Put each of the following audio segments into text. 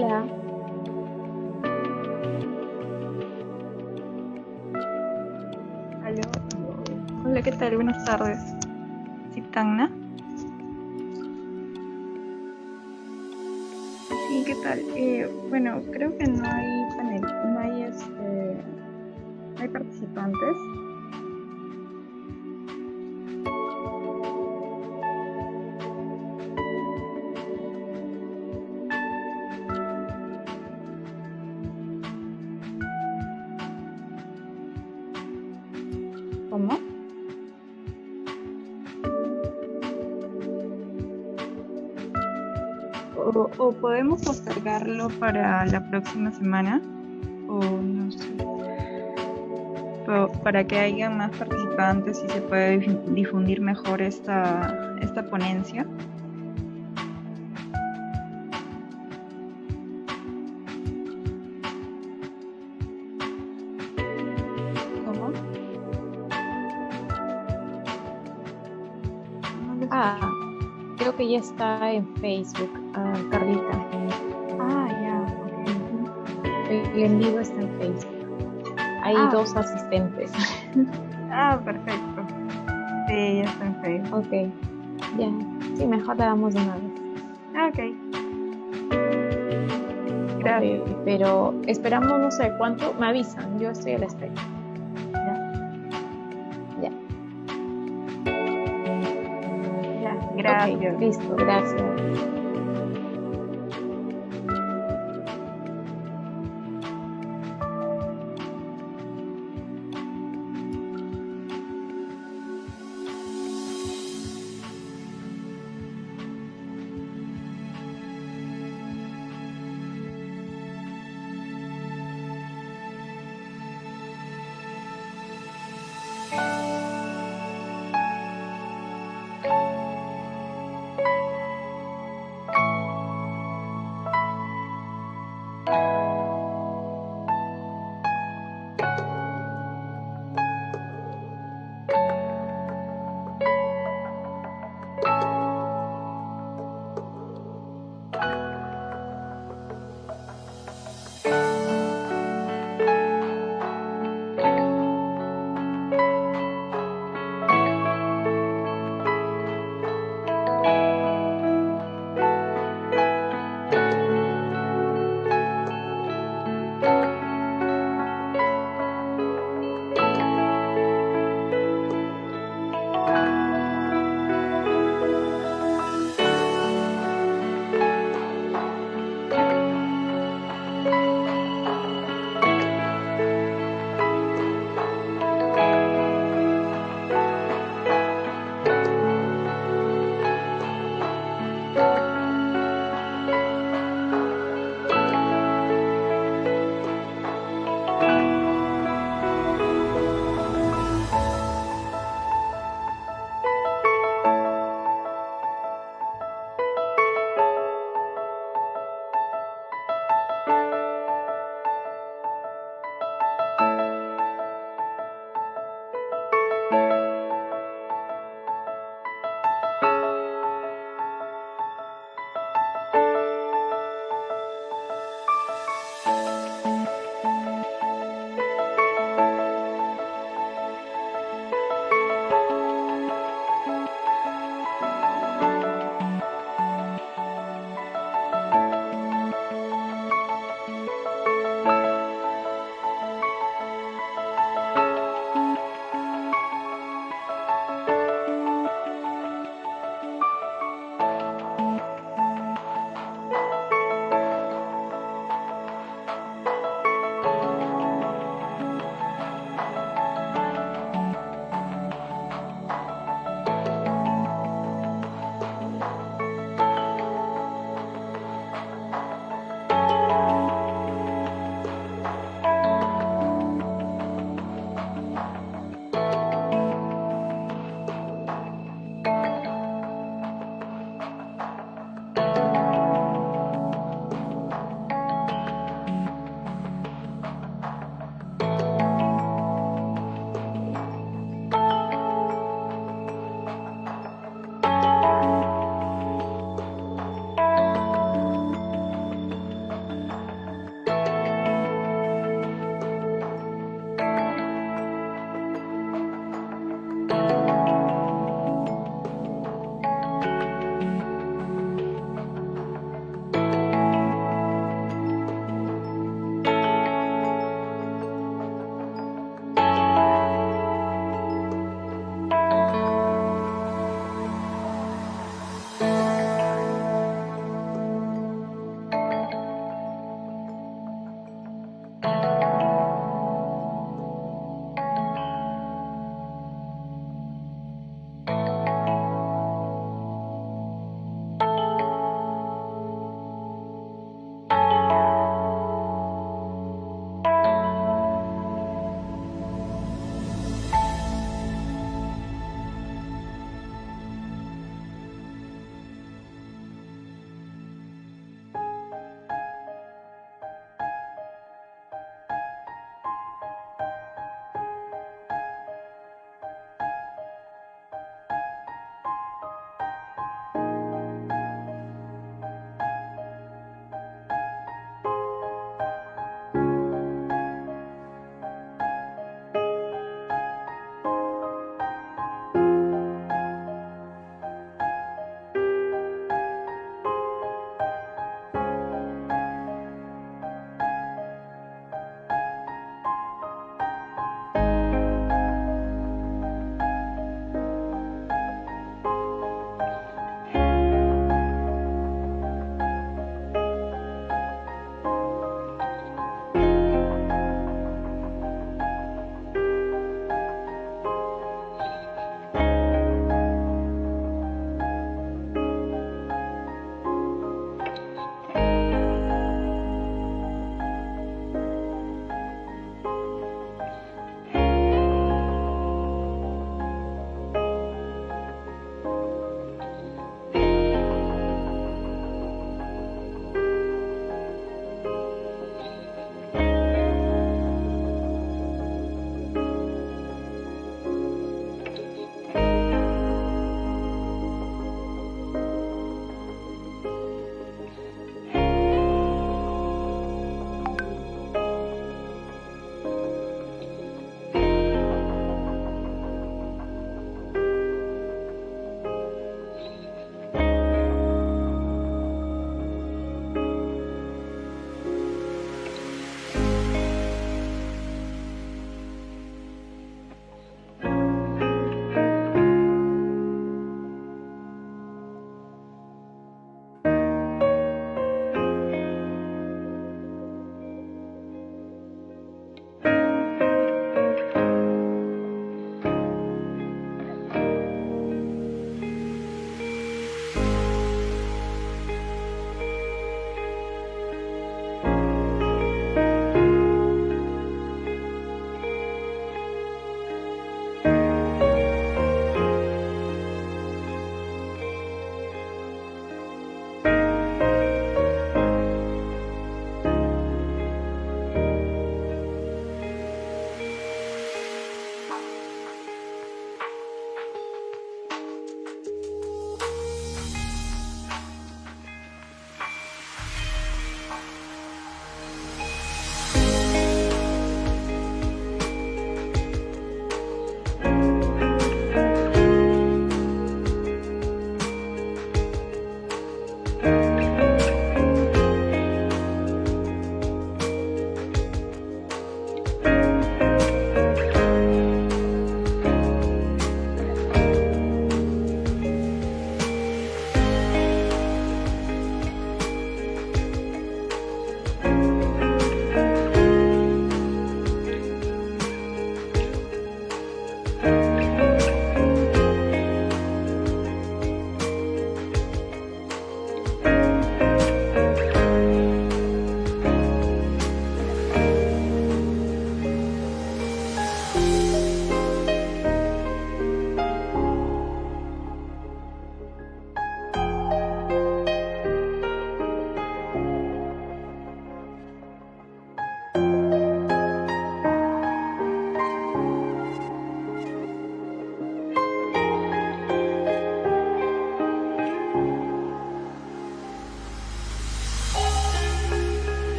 Hola, Aló. Hola, ¿qué tal? Buenas tardes. Citagna. Sí, ¿qué tal? Bueno, creo que no hay panel, no hay participantes. ¿Cómo? O podemos postergarlo para la próxima semana, o no sé, para que haya más participantes y se pueda difundir mejor esta ponencia. ¿Cómo? No lo escucho. ah, creo que ya está en Facebook, Carlita. Ah, ya, ok. Ujú. El en vivo está en Facebook. Hay Ah, dos asistentes. perfecto. Sí, ya está en Facebook. Ok, ya. Sí, mejor la damos de una vez. Ok, Ok, gracias. pero esperamos no sé cuánto. Me avisan, yo estoy a la espera. Ya, Ya. ya, Ok, gracias. listo, gracias.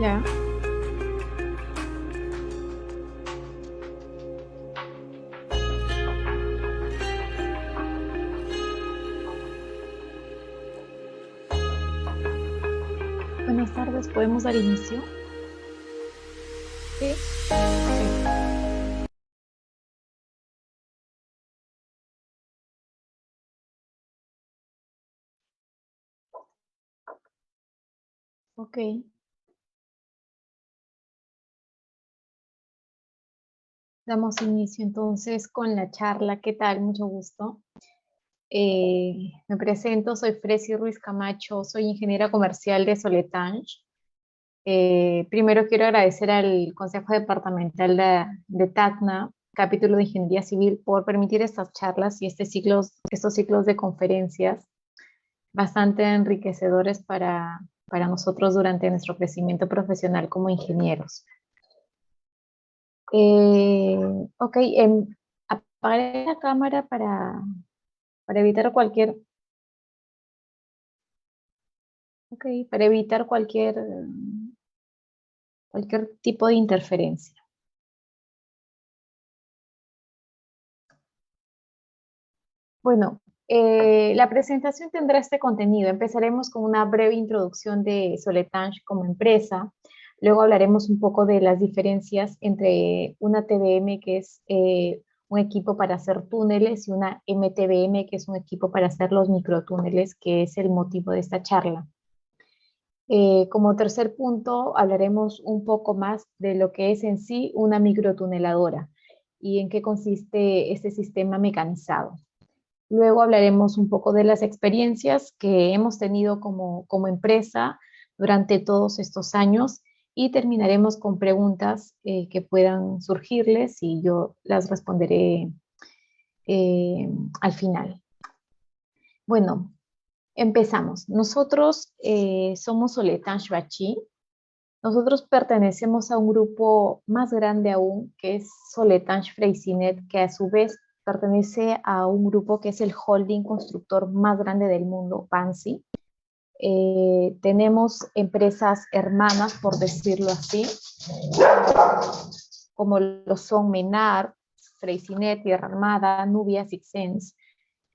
Ya. Buenas tardes, ¿podemos dar inicio? Sí. Ok. Ok. Damos inicio entonces con la charla. ¿Qué tal? Mucho gusto. Me presento, soy Fresi Ruiz Camacho, soy ingeniera comercial de Soletange. Primero quiero agradecer al Consejo Departamental de Tacna, capítulo de Ingeniería Civil, por permitir estas charlas y estos ciclos de conferencias bastante enriquecedores para nosotros durante nuestro crecimiento profesional como ingenieros. Eh, ok, apagaré la cámara para evitar para evitar cualquier tipo de interferencia. Bueno, la presentación tendrá este contenido. Empezaremos con una breve introducción de Soletange como empresa. Luego hablaremos un poco de las diferencias entre una TBM, que es un equipo para hacer túneles, y una MTBM, que es un equipo para hacer los microtúneles, que es el motivo de esta charla. Como tercer punto, hablaremos un poco más de lo que es en sí una microtuneladora y en qué consiste este sistema mecanizado. Luego hablaremos un poco de las experiencias que hemos tenido como empresa durante todos estos años y terminaremos con preguntas que puedan surgirles y yo las responderé al final. Bueno, empezamos. Nosotros somos Soletange Bachí. Nosotros pertenecemos a un grupo más grande aún, que es Soletange Freyssinet, que a su vez pertenece a un grupo que es el holding constructor más grande del mundo, PANSI. Tenemos empresas hermanas, por decirlo así, como lo son Menard, Freyssinet, Tierra Armada, Nubia, Sixens.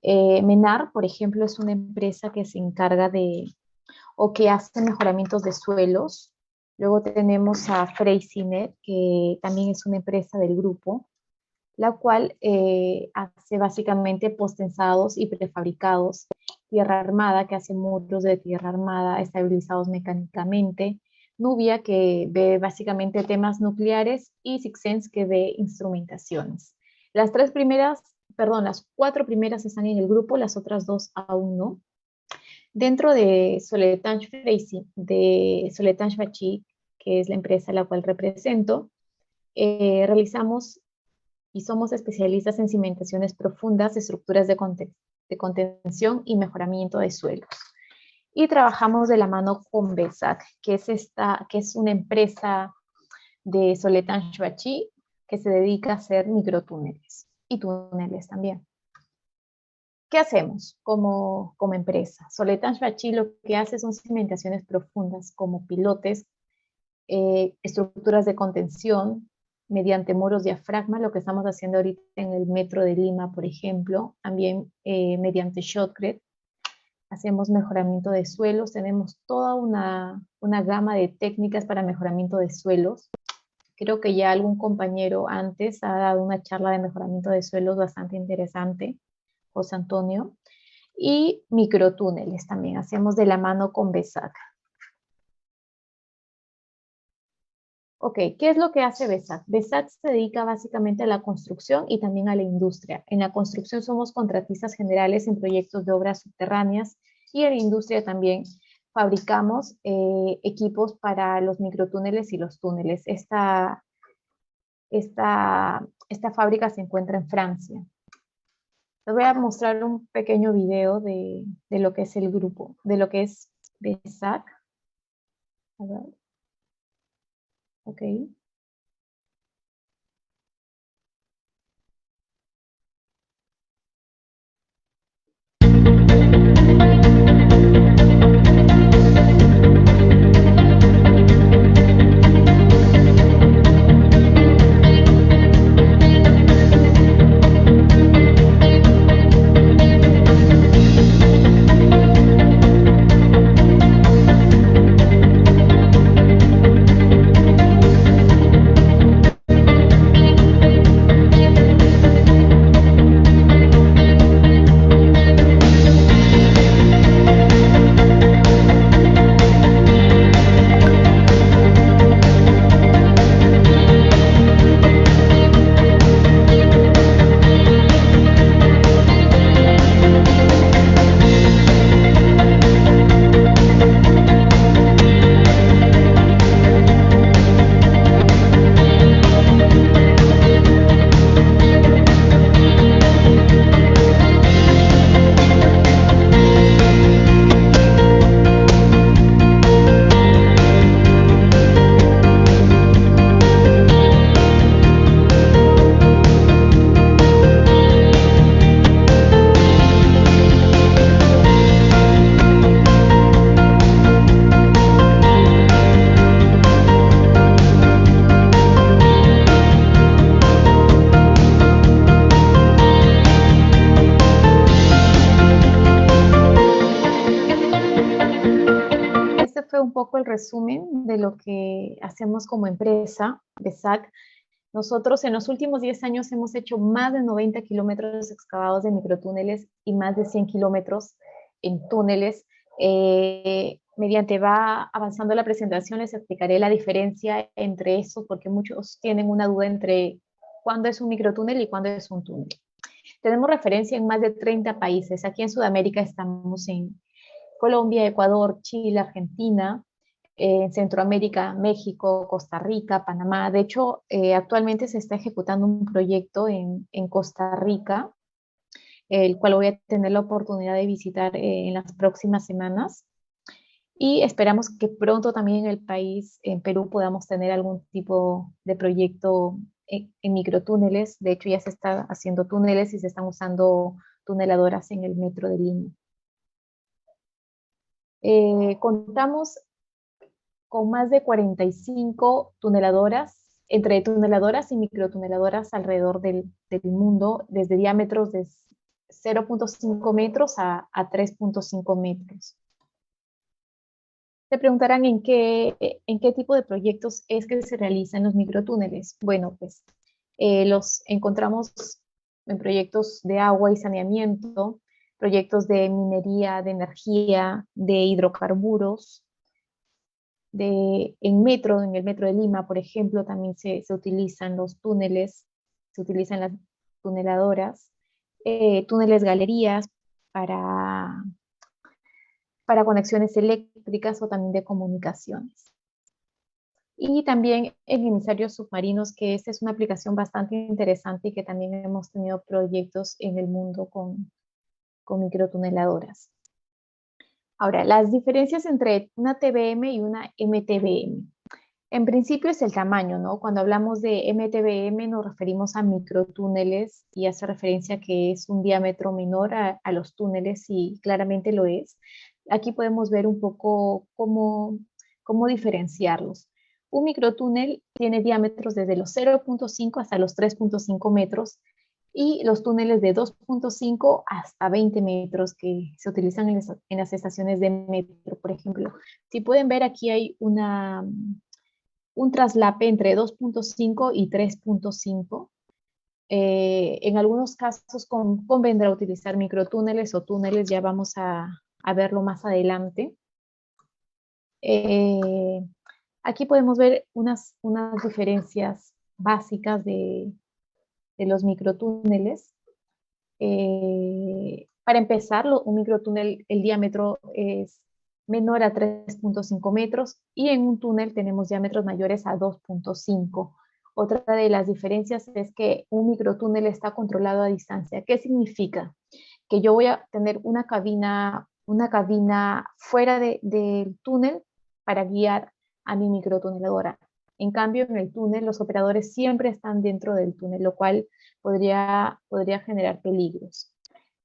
Menard, por ejemplo, es una empresa que se encarga o que hace mejoramientos de suelos. Luego tenemos a Freyssinet, que también es una empresa del grupo, la cual hace básicamente postensados y prefabricados. Tierra Armada, que hace muros de tierra armada estabilizados mecánicamente. Nubia, que ve básicamente temas nucleares, y Sixens, que ve instrumentaciones. Las cuatro primeras están en el grupo, las otras dos aún no. Dentro de Soletange Bachí, que es la empresa a la cual represento, realizamos y somos especialistas en cimentaciones profundas, estructuras de contención y mejoramiento de suelos. Y trabajamos de la mano con BESAC, que es una empresa de Soletange Bachí que se dedica a hacer microtúneles y túneles también. ¿Qué hacemos como empresa? Soletange Bachí lo que hace son cimentaciones profundas como pilotes, estructuras de contención mediante muros diafragma, lo que estamos haciendo ahorita en el metro de Lima, por ejemplo, también mediante shotcrete. Hacemos mejoramiento de suelos, tenemos toda una gama de técnicas para mejoramiento de suelos. Creo que ya algún compañero antes ha dado una charla de mejoramiento de suelos bastante interesante, José Antonio. Y microtúneles también hacemos de la mano con BESAC. Ok, ¿qué es lo que hace BESAC? BESAC se dedica básicamente a la construcción y también a la industria. En la construcción somos contratistas generales en proyectos de obras subterráneas y en la industria también fabricamos equipos para los microtúneles y los túneles. Esta fábrica se encuentra en Francia. Les voy a mostrar un pequeño video de lo que es el grupo, de lo que es BESAC. A ver. Ok. un poco el resumen de lo que hacemos como empresa, BESAC. Nosotros en los últimos 10 años hemos hecho más de 90 kilómetros excavados de microtúneles y más de 100 kilómetros en túneles. Mediante va avanzando la presentación, les explicaré la diferencia entre eso, porque muchos tienen una duda entre cuándo es un microtúnel y cuándo es un túnel. Tenemos referencia en más de 30 países. Aquí en Sudamérica estamos en Colombia, Ecuador, Chile, Argentina, en Centroamérica, México, Costa Rica, Panamá. De hecho, actualmente se está ejecutando un proyecto en Costa Rica, el cual voy a tener la oportunidad de visitar en las próximas semanas. Y esperamos que pronto también en el país, en Perú, podamos tener algún tipo de proyecto en microtúneles. De hecho, ya se está haciendo túneles y se están usando tuneladoras en el metro de Lima. Contamos con más de 45 tuneladoras, entre tuneladoras y microtuneladoras alrededor del mundo, desde diámetros de 0.5 metros a 3.5 metros. Te preguntarán en qué tipo de proyectos es que se realizan los microtúneles. Bueno, pues los encontramos en proyectos de agua y saneamiento, proyectos de minería, de energía, de hidrocarburos, en el metro de Lima, por ejemplo, también se utilizan los túneles, se utilizan las tuneladoras, túneles galerías para, para conexiones eléctricas o también de comunicaciones. Y también en emisarios submarinos, que esta es una aplicación bastante interesante y que también hemos tenido proyectos en el mundo con microtuneladoras. Ahora, las diferencias entre una TBM y una MTBM. En principio es el tamaño, ¿no? Cuando hablamos de MTBM nos referimos a microtúneles y hace referencia a que es un diámetro menor a los túneles y claramente lo es. Aquí podemos ver un poco cómo diferenciarlos. Un microtúnel tiene diámetros desde los 0.5 hasta los 3.5 metros y los túneles de 2.5 hasta 20 metros que se utilizan en las estaciones de metro, por ejemplo. Si pueden ver, aquí hay un traslape entre 2.5 y 3.5. En algunos casos convendrá utilizar microtúneles o túneles, ya vamos a verlo más adelante. Eh, Aquí podemos ver unas diferencias básicas de los microtúneles. Para empezar, un microtúnel, el diámetro es menor a 3.5 metros y en un túnel tenemos diámetros mayores a 2.5. Otra de las diferencias es que un microtúnel está controlado a distancia. ¿Qué significa? Que yo voy a tener una cabina fuera del túnel para guiar a mi microtuneladora. En cambio, en el túnel, los operadores siempre están dentro del túnel, lo cual podría generar peligros.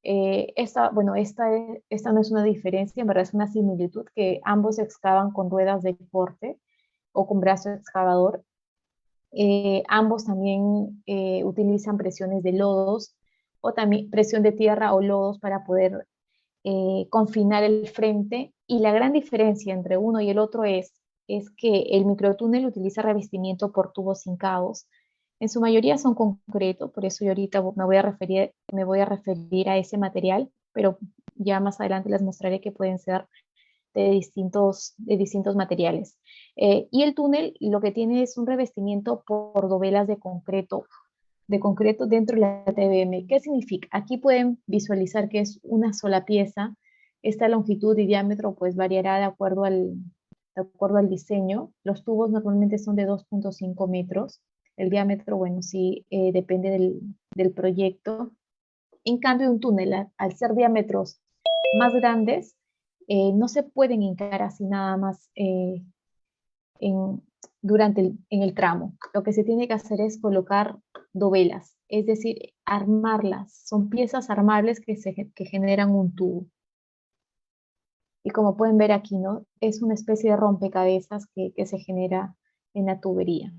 Esta no es una diferencia, en verdad es una similitud que ambos excavan con ruedas de corte o con brazo excavador. Ambos también utilizan presiones de lodos o también presión de tierra o lodos para poder confinar el frente. Y la gran diferencia entre uno y el otro es que el microtúnel utiliza revestimiento por tubos sin cabos. En su mayoría son concreto, por eso yo ahorita me voy a referir a ese material, pero ya más adelante les mostraré que pueden ser de distintos materiales. Y el túnel lo que tiene es un revestimiento por dovelas de concreto dentro de la TBM. ¿Qué significa? Aquí pueden visualizar que es una sola pieza. Esta longitud y diámetro pues variará de acuerdo al diseño. Los tubos normalmente son de 2.5 metros. El diámetro, bueno, sí depende del proyecto. En cambio, un túnel, al ser diámetros más grandes, no se pueden hincar así nada más en, en el tramo. Lo que se tiene que hacer es colocar dovelas, es decir, armarlas. Son piezas armables que generan un tubo. Y como pueden ver aquí, ¿no? Es una especie de rompecabezas que se genera en la tubería.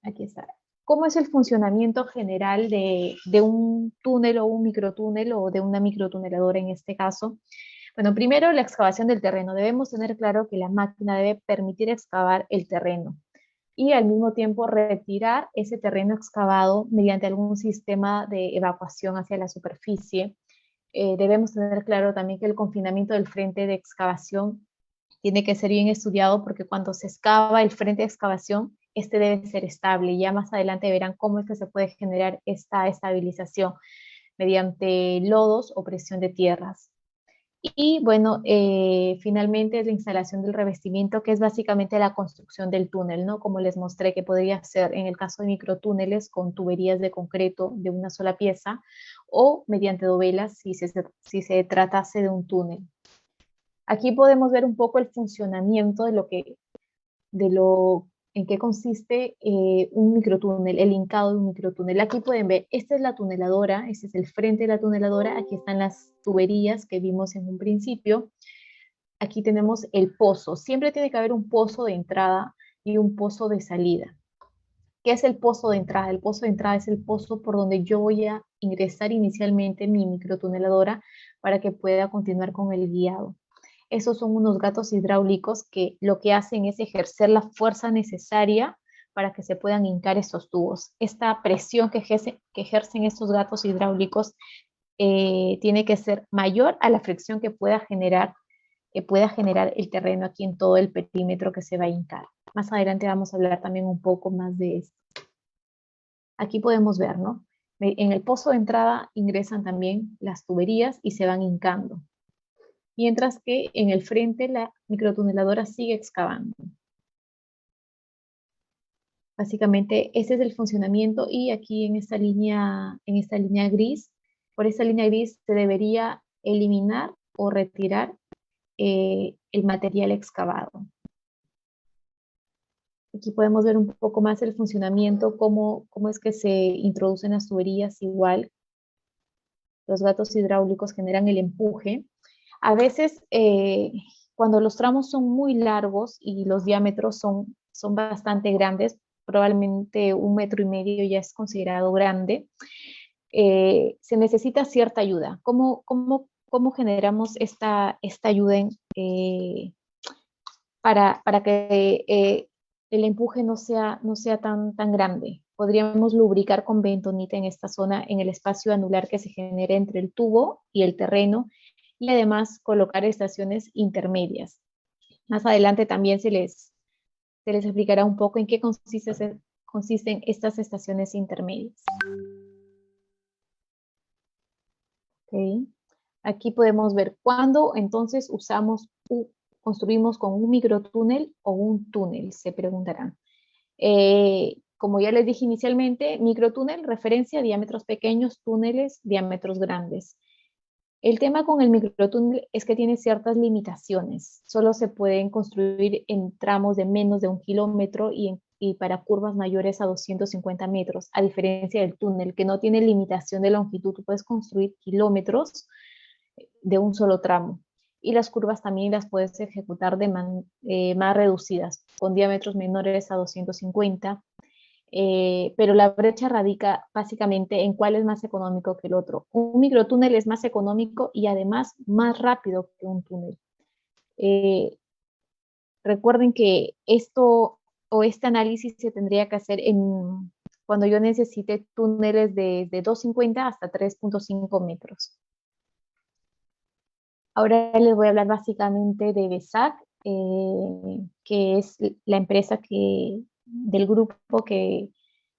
Aquí está. ¿Cómo es el funcionamiento general de un túnel o un microtúnel o de una microtuneladora en este caso? Bueno, primero la excavación del terreno. Debemos tener claro que la máquina debe permitir excavar el terreno y al mismo tiempo retirar ese terreno excavado mediante algún sistema de evacuación hacia la superficie. Debemos tener claro también que el confinamiento del frente de excavación tiene que ser bien estudiado porque cuando se excava el frente de excavación, este debe ser estable. Ya más adelante verán cómo es que se puede generar esta estabilización mediante lodos o presión de tierras. Y bueno, finalmente es la instalación del revestimiento, que es básicamente la construcción del túnel, ¿no? Como les mostré que podría ser en el caso de microtúneles con tuberías de concreto de una sola pieza o mediante dovelas si se tratase de un túnel. Aquí podemos ver un poco el funcionamiento de lo en qué consiste un microtúnel, el hincado de un microtúnel. Aquí pueden ver, esta es la tuneladora, este es el frente de la tuneladora, aquí están las tuberías que vimos en un principio. Aquí tenemos el pozo. Siempre tiene que haber un pozo de entrada y un pozo de salida. ¿Qué es el pozo de entrada? El pozo de entrada es el pozo por donde yo voy a ingresar inicialmente mi microtuneladora para que pueda continuar con el guiado. Esos son unos gatos hidráulicos que lo que hacen es ejercer la fuerza necesaria para que se puedan hincar estos tubos. Esta presión que ejercen estos gatos hidráulicos tiene que ser mayor a la fricción que pueda generar el terreno aquí en todo el perímetro que se va a hincar. Más adelante vamos a hablar también un poco más de esto. Aquí podemos ver, ¿no? En el pozo de entrada ingresan también las tuberías y se van hincando, mientras que en el frente la microtuneladora sigue excavando. Básicamente ese es el funcionamiento y aquí en esta línea gris, por esta línea gris se debería eliminar o retirar el material excavado. Aquí podemos ver un poco más el funcionamiento, cómo es que se introducen las tuberías igual. Los gatos hidráulicos generan el empuje. A veces, cuando los tramos son muy largos y los diámetros son bastante grandes, probablemente 1,5 metros ya es considerado grande, se necesita cierta ayuda. ¿Cómo generamos esta ayuda para que el empuje no sea tan grande? Podríamos lubricar con bentonita en esta zona, en el espacio anular que se genera entre el tubo y el terreno, y además colocar estaciones intermedias. Más adelante también se les explicará un poco en qué consisten estas estaciones intermedias. ¿Okay? Aquí podemos ver cuándo entonces construimos con un microtúnel o un túnel, se preguntarán. Como ya les dije inicialmente, microtúnel, referencia a diámetros pequeños, túneles, diámetros grandes. El tema con el microtúnel es que tiene ciertas limitaciones. Solo se pueden construir en tramos de menos de 1 kilómetro y para curvas mayores a 250 metros, a diferencia del túnel, que no tiene limitación de longitud. Tú puedes construir kilómetros de un solo tramo. Y las curvas también las puedes ejecutar más reducidas, con diámetros menores a 250, pero la brecha radica básicamente en cuál es más económico que el otro. Un microtúnel es más económico y además más rápido que un túnel. Recuerden que esto o este análisis se tendría que hacer cuando yo necesite túneles de 2,50 hasta 3,5 metros. Ahora les voy a hablar básicamente de BESAC, que es la empresa del grupo que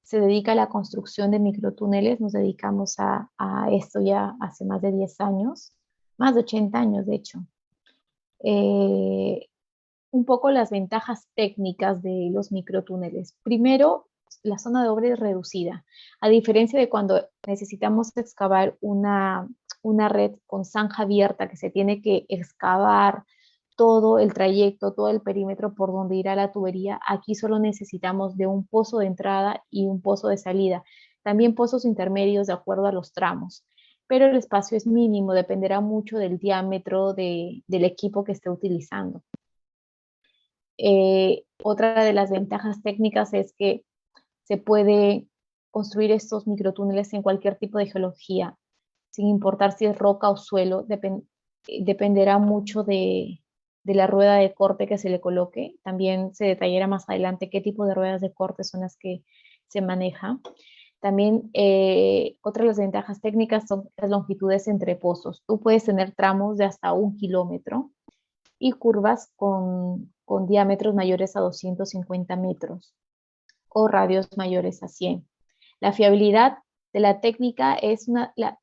se dedica a la construcción de microtúneles. Nos dedicamos a esto ya hace más de 10 años, más de 80 años de hecho. Un poco las ventajas técnicas de los microtúneles. Primero, la zona de obra es reducida. A diferencia de cuando necesitamos excavar una red con zanja abierta que se tiene que excavar todo el trayecto, todo el perímetro por donde irá la tubería, aquí solo necesitamos de un pozo de entrada y un pozo de salida. También pozos intermedios de acuerdo a los tramos, pero el espacio es mínimo, dependerá mucho del diámetro del equipo que esté utilizando. Otra de las ventajas técnicas es que se puede construir estos microtúneles en cualquier tipo de geología, sin importar si es roca o suelo, dependerá mucho de la rueda de corte que se le coloque. También se detallará más adelante qué tipo de ruedas de corte son las que se manejan. También otra de las ventajas técnicas son las longitudes entre pozos. Tú puedes tener tramos de hasta 1 kilómetro y curvas con diámetros mayores a 250 metros o radios mayores a 100. La fiabilidad de la técnica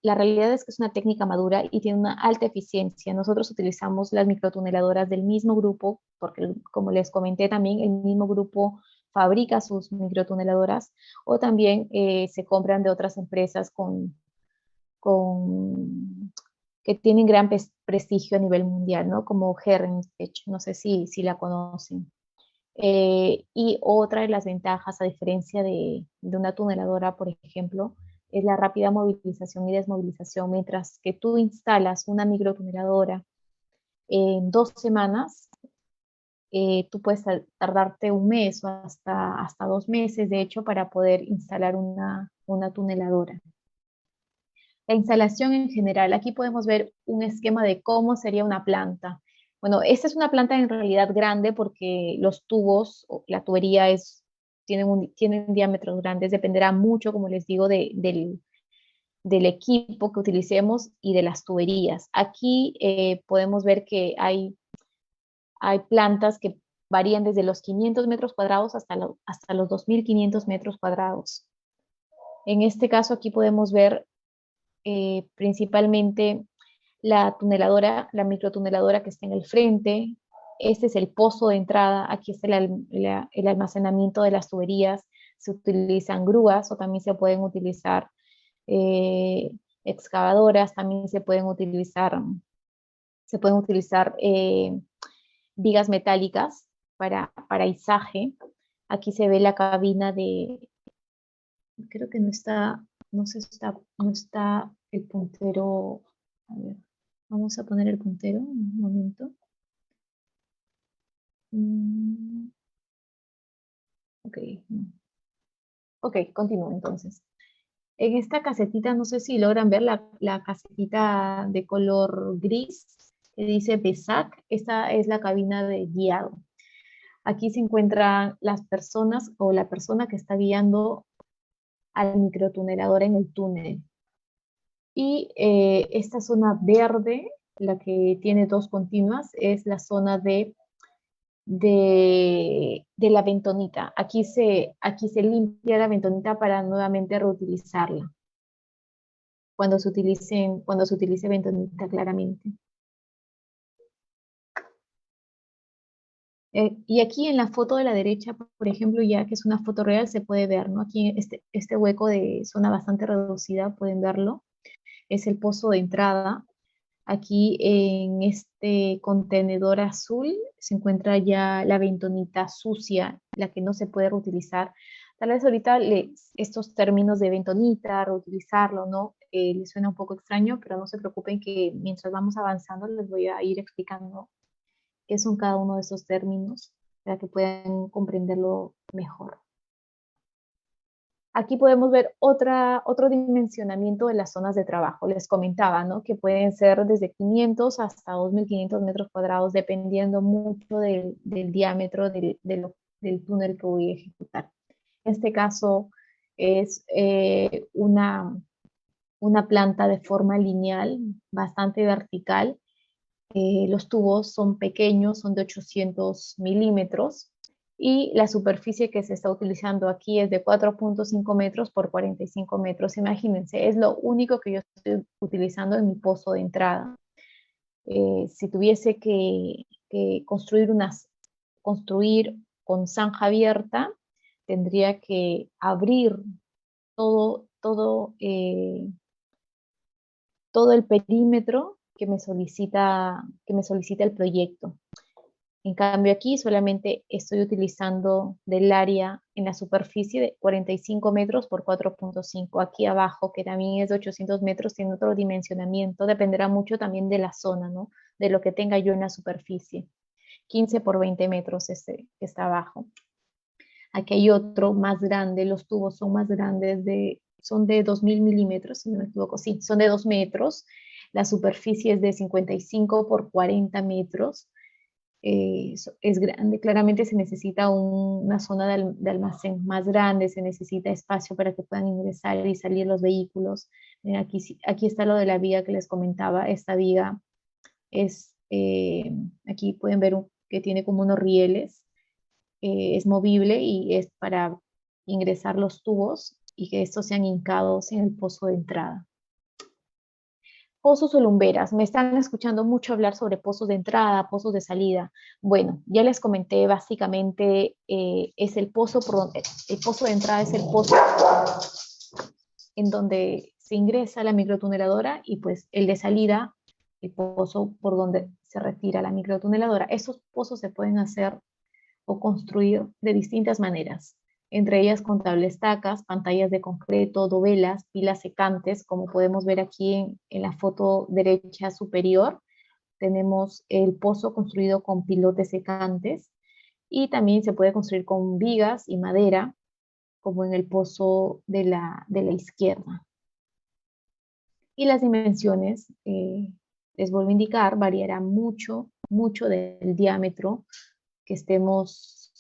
la realidad es que es una técnica madura y tiene una alta eficiencia. Nosotros utilizamos las microtuneladoras del mismo grupo, porque como les comenté también, el mismo grupo fabrica sus microtuneladoras o también se compran de otras empresas con, que tienen gran prestigio a nivel mundial, ¿no? Como Herentech, no sé si la conocen. Y otra de las ventajas, a diferencia de una tuneladora, por ejemplo, es la rápida movilización y desmovilización. Mientras que tú instalas una microtuneladora en 2 semanas, tú puedes tardarte un mes o hasta 2 meses, de hecho, para poder instalar una tuneladora. La instalación en general, aquí podemos ver un esquema de cómo sería una planta. Bueno, esta es una planta en realidad grande porque los tubos, la tubería tienen diámetros grandes, dependerá mucho, como les digo, del equipo que utilicemos y de las tuberías. Aquí podemos ver que hay plantas que varían desde los 500 metros cuadrados hasta los 2.500 metros cuadrados. En este caso aquí podemos ver principalmente la microtuneladora que está en el frente. Este es el pozo de entrada, aquí está el almacenamiento de las tuberías, se utilizan grúas o también se pueden utilizar eh, excavadoras, también se pueden utilizar vigas metálicas para izaje. Aquí se ve la cabina creo que no está, no está el puntero. A ver, vamos a poner el puntero un momento. Mm, ok, no. Ok, continúo entonces. En esta casetita, no sé si logran ver la casetita de color gris que dice BESAC. Esta es la cabina de guiado. Aquí se encuentran las personas o la persona que está guiando al microtunelador en el túnel. Y esta zona verde, la que tiene dos continuas, es la zona de la bentonita. Aquí se limpia la bentonita para nuevamente reutilizarla cuando se utilice bentonita claramente. Y aquí en la foto de la derecha, por ejemplo, ya que es una foto real, se puede ver, ¿no? Aquí este hueco de zona bastante reducida, pueden verlo, es el pozo de entrada. Aquí en este contenedor azul se encuentra ya la bentonita sucia, la que no se puede reutilizar. Tal vez ahorita estos términos de bentonita, reutilizarlo, ¿no? Les suena un poco extraño, pero no se preocupen que mientras vamos avanzando les voy a ir explicando qué son cada uno de esos términos para que puedan comprenderlo mejor. Aquí podemos ver otro dimensionamiento de las zonas de trabajo. Les comentaba, ¿no? Que pueden ser desde 500 hasta 2.500 metros cuadrados, dependiendo mucho del diámetro del túnel que voy a ejecutar. En este caso es una planta de forma lineal, bastante vertical. Los tubos son pequeños, son de 800 milímetros y la superficie que se está utilizando aquí es de 4.5 metros por 45 metros. Imagínense, es lo único que yo estoy utilizando en mi pozo de entrada. Si tuviese que construir con zanja abierta, tendría que abrir todo, todo el perímetro que me solicita el proyecto. En cambio aquí solamente estoy utilizando del área en la superficie de 45 metros por 4.5. Aquí abajo, que también es de 800 metros, tiene otro dimensionamiento. Dependerá mucho también de la zona, ¿no? De lo que tenga yo en la superficie. 15 por 20 metros que está abajo. Aquí hay otro más grande, los tubos son más grandes, son de 2000 milímetros, si no me equivoco, sí, son de 2 metros. La superficie es de 55 por 40 metros. Es grande, claramente se necesita una zona de almacén más grande, se necesita espacio para que puedan ingresar y salir los vehículos. Aquí, aquí está lo de la viga que les comentaba. Esta viga es, aquí pueden ver que tiene como unos rieles, es movible y es para ingresar los tubos y que estos sean hincados en el pozo de entrada. Pozos o lumberas. Me están escuchando mucho hablar sobre pozos de entrada, pozos de salida. Bueno, ya les comenté básicamente es el pozo de entrada es el pozo en donde se ingresa la microtuneladora y pues el de salida, el pozo por donde se retira la microtuneladora. Esos pozos se pueden hacer o construir de distintas maneras, entre ellas con tablestacas, pantallas de concreto, dovelas, pilas secantes, como podemos ver aquí en la foto derecha superior. Tenemos el pozo construido con pilotes secantes y también se puede construir con vigas y madera, como en el pozo de la izquierda. Y las dimensiones, les vuelvo a indicar, variará mucho, mucho del diámetro que estemos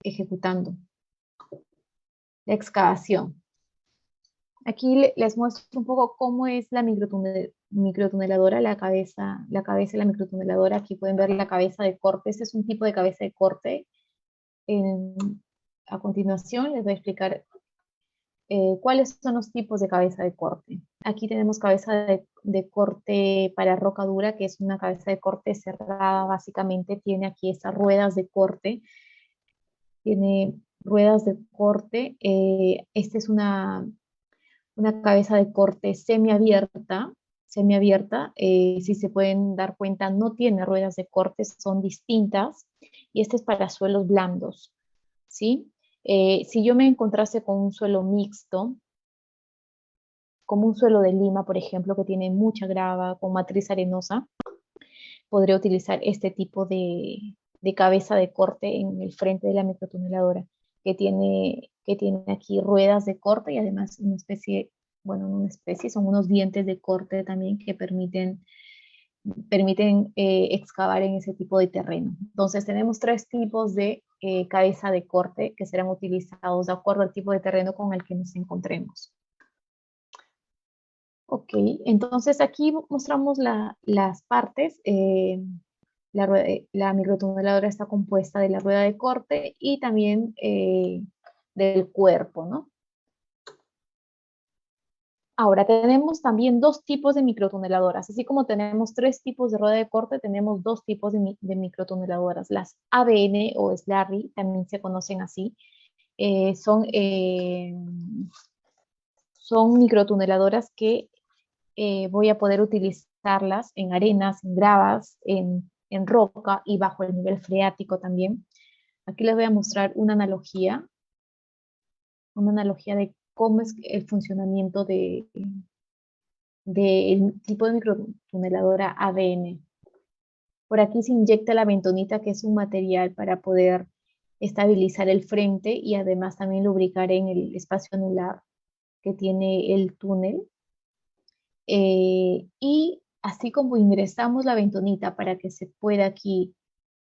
ejecutando. La excavación. Aquí les muestro un poco cómo es la microtuneladora, la cabeza de la microtuneladora. Aquí pueden ver la cabeza de corte. Este es un tipo de cabeza de corte. En- a continuación les voy a explicar cuáles son los tipos de cabeza de corte. Aquí tenemos cabeza de corte para roca dura, que es una cabeza de corte cerrada, básicamente tiene aquí estas ruedas de corte, tiene ruedas de corte. Esta es una cabeza de corte semiabierta, si se pueden dar cuenta, no tiene ruedas de corte, son distintas, y este es para suelos blandos, ¿sí? Si yo me encontrase con un suelo mixto, como un suelo de Lima, por ejemplo, que tiene mucha grava, con matriz arenosa, podría utilizar este tipo de cabeza de corte en el frente de la microtuneladora, que tiene aquí ruedas de corte y además una especie, bueno, no una especie, son unos dientes de corte también que permiten excavar en ese tipo de terreno. Entonces tenemos tres tipos de cabeza de corte que serán utilizados de acuerdo al tipo de terreno con el que nos encontremos. Ok, entonces aquí mostramos las partes. La microtuneladora está compuesta de la rueda de corte y también del cuerpo, ¿no? Ahora tenemos también dos tipos de microtuneladoras. Así como tenemos tres tipos de rueda de corte, tenemos dos tipos de microtuneladoras. Las ABN o Slurry, también se conocen así. Eh, son, eh, Son microtuneladoras que voy a poder utilizarlas en arenas, en gravas, en roca y bajo el nivel freático también. Aquí les voy a mostrar una analogía de cómo es el funcionamiento del tipo de microtuneladora ADN. Por aquí se inyecta la bentonita, que es un material para poder estabilizar el frente y además también lubricar en el espacio anular que tiene el túnel. Y así como ingresamos la bentonita para que se pueda aquí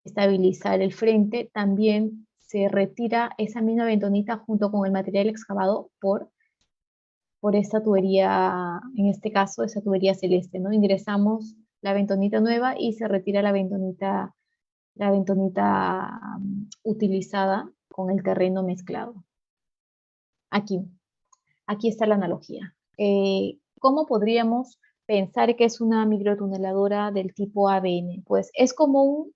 estabilizar el frente, también se retira esa misma bentonita junto con el material excavado por esta tubería, en este caso, esa tubería celeste, ¿no? Ingresamos la bentonita nueva y se retira la bentonita utilizada con el terreno mezclado. Aquí, aquí está la analogía. ¿Cómo podríamos pensar que es una microtuneladora del tipo ABN? Pues es como un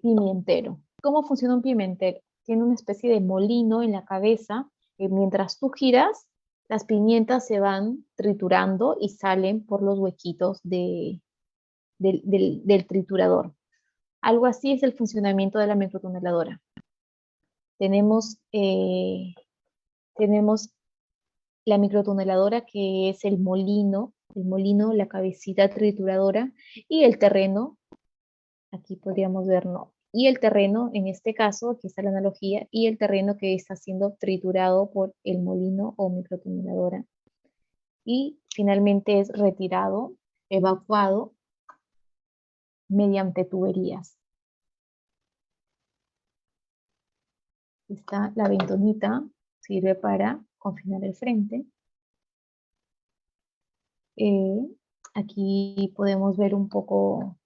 pimientero. ¿Cómo funciona un pimentero? Tiene una especie de molino en la cabeza que mientras tú giras, las pimientas se van triturando y salen por los huequitos del triturador. Algo así es el funcionamiento de la microtuneladora. Tenemos, tenemos la microtuneladora que es el molino, la cabecita trituradora y el terreno. Aquí podríamos ver, ¿no? y el terreno, en este caso, aquí está la analogía, y el terreno que está siendo triturado por el molino o microtuneladora. Y finalmente es retirado, evacuado mediante tuberías. Está la ventonita, sirve para confinar el frente. Eh, Aquí podemos ver un poco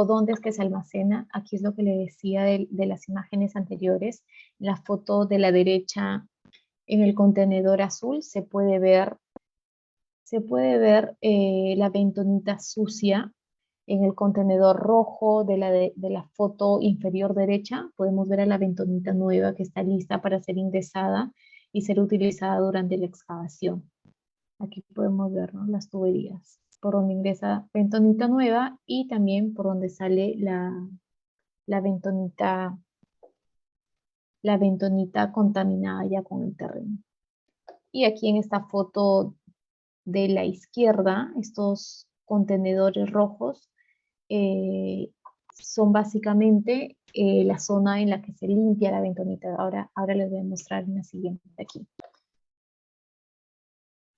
dónde es que se almacena. Aquí es lo que le decía de las imágenes anteriores. La foto de la derecha en el contenedor azul se puede ver la ventonita sucia. En el contenedor rojo de la foto inferior derecha podemos ver a la ventonita nueva que está lista para ser ingresada y ser utilizada durante la excavación. Aquí podemos ver, ¿no?, las tuberías por donde ingresa ventonita nueva y también por donde sale la ventonita, la ventonita contaminada ya con el terreno. Y aquí en esta foto de la izquierda, estos contenedores rojos son básicamente la zona en la que se limpia la ventonita. Ahora les voy a mostrar en la siguiente aquí.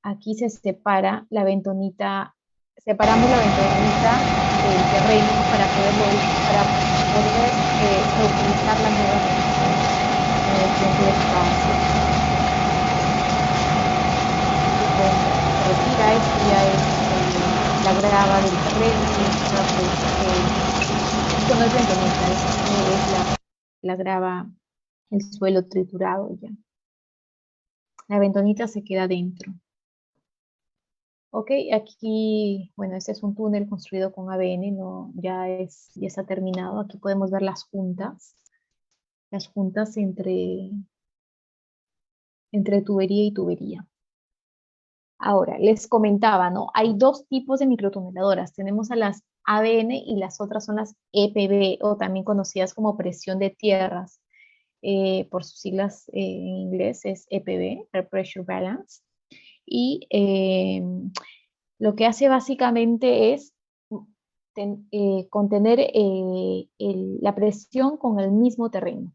Aquí se separa la ventonita, separamos la ventonita del terreno para poder reutilizarla nuevamente en el tiempo de excavación. Se retira, esto ya es la grava del terreno, esto no es ventonita, esto es la grava, el suelo triturado ya. La ventonita se queda dentro. Ok, aquí, bueno, este es un túnel construido con ABN, no, ya está terminado. Aquí podemos ver las juntas entre tubería y tubería. Ahora, les comentaba, ¿no? Hay dos tipos de microtuneladoras. Tenemos a las ABN y las otras son las EPB, o también conocidas como presión de tierras. Por sus siglas en inglés es EPB, Air Pressure Balance. Y lo que hace básicamente es contener la presión con el mismo terreno.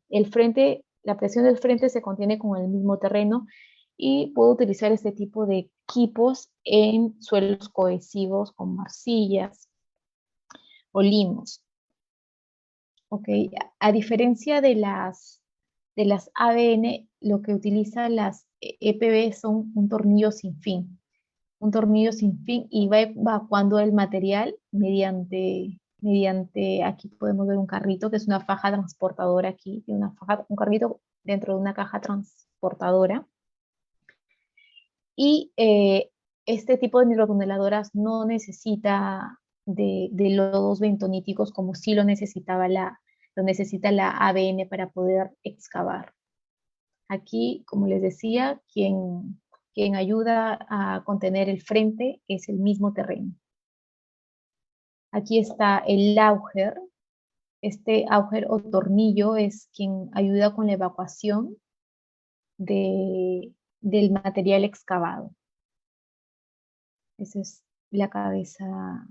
La presión del frente se contiene con el mismo terreno y puedo utilizar este tipo de equipos en suelos cohesivos como arcillas o limos. Okay. A diferencia de las ABN, lo que utilizan las EPB son un tornillo sin fin. Un tornillo sin fin y va evacuando el material mediante, aquí podemos ver un carrito que es una faja transportadora aquí, un carrito dentro de una caja transportadora. Y este tipo de microtuneladoras no necesita de lodos bentoníticos como sí lo necesita la ABN para poder excavar. Aquí, como les decía, quien ayuda a contener el frente es el mismo terreno. Aquí está el auger. Este auger o tornillo es quien ayuda con la evacuación del material excavado. Esa es la cabeza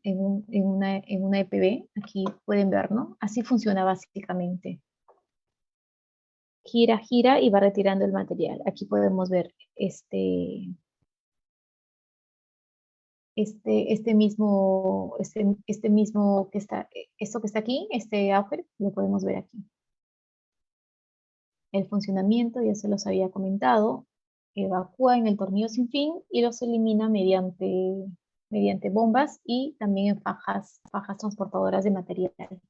en una EPB. Aquí pueden ver, ¿no? Así funciona básicamente. Gira, gira y va retirando el material. Aquí podemos ver este mismo que está, esto que está aquí, este auger, lo podemos ver aquí. El funcionamiento, ya se los había comentado, evacúa en el tornillo sin fin y los elimina mediante bombas y también en fajas transportadoras de material.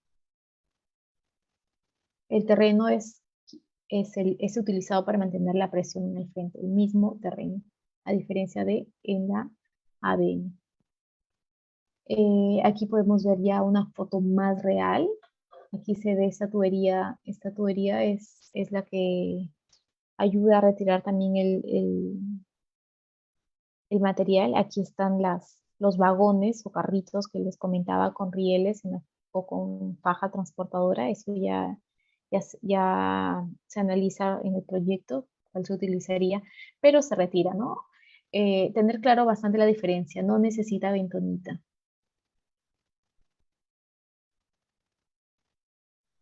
El terreno es utilizado para mantener la presión en el frente, el mismo terreno, a diferencia de en la ABN. Aquí podemos ver ya una foto más real. Aquí se ve esta tubería es la que ayuda a retirar también el material. Aquí están los vagones o carritos que les comentaba con rieles o con faja transportadora. Eso ya se analiza en el proyecto cuál se utilizaría, pero se retira, ¿no? Tener claro bastante la diferencia, no necesita ventonita.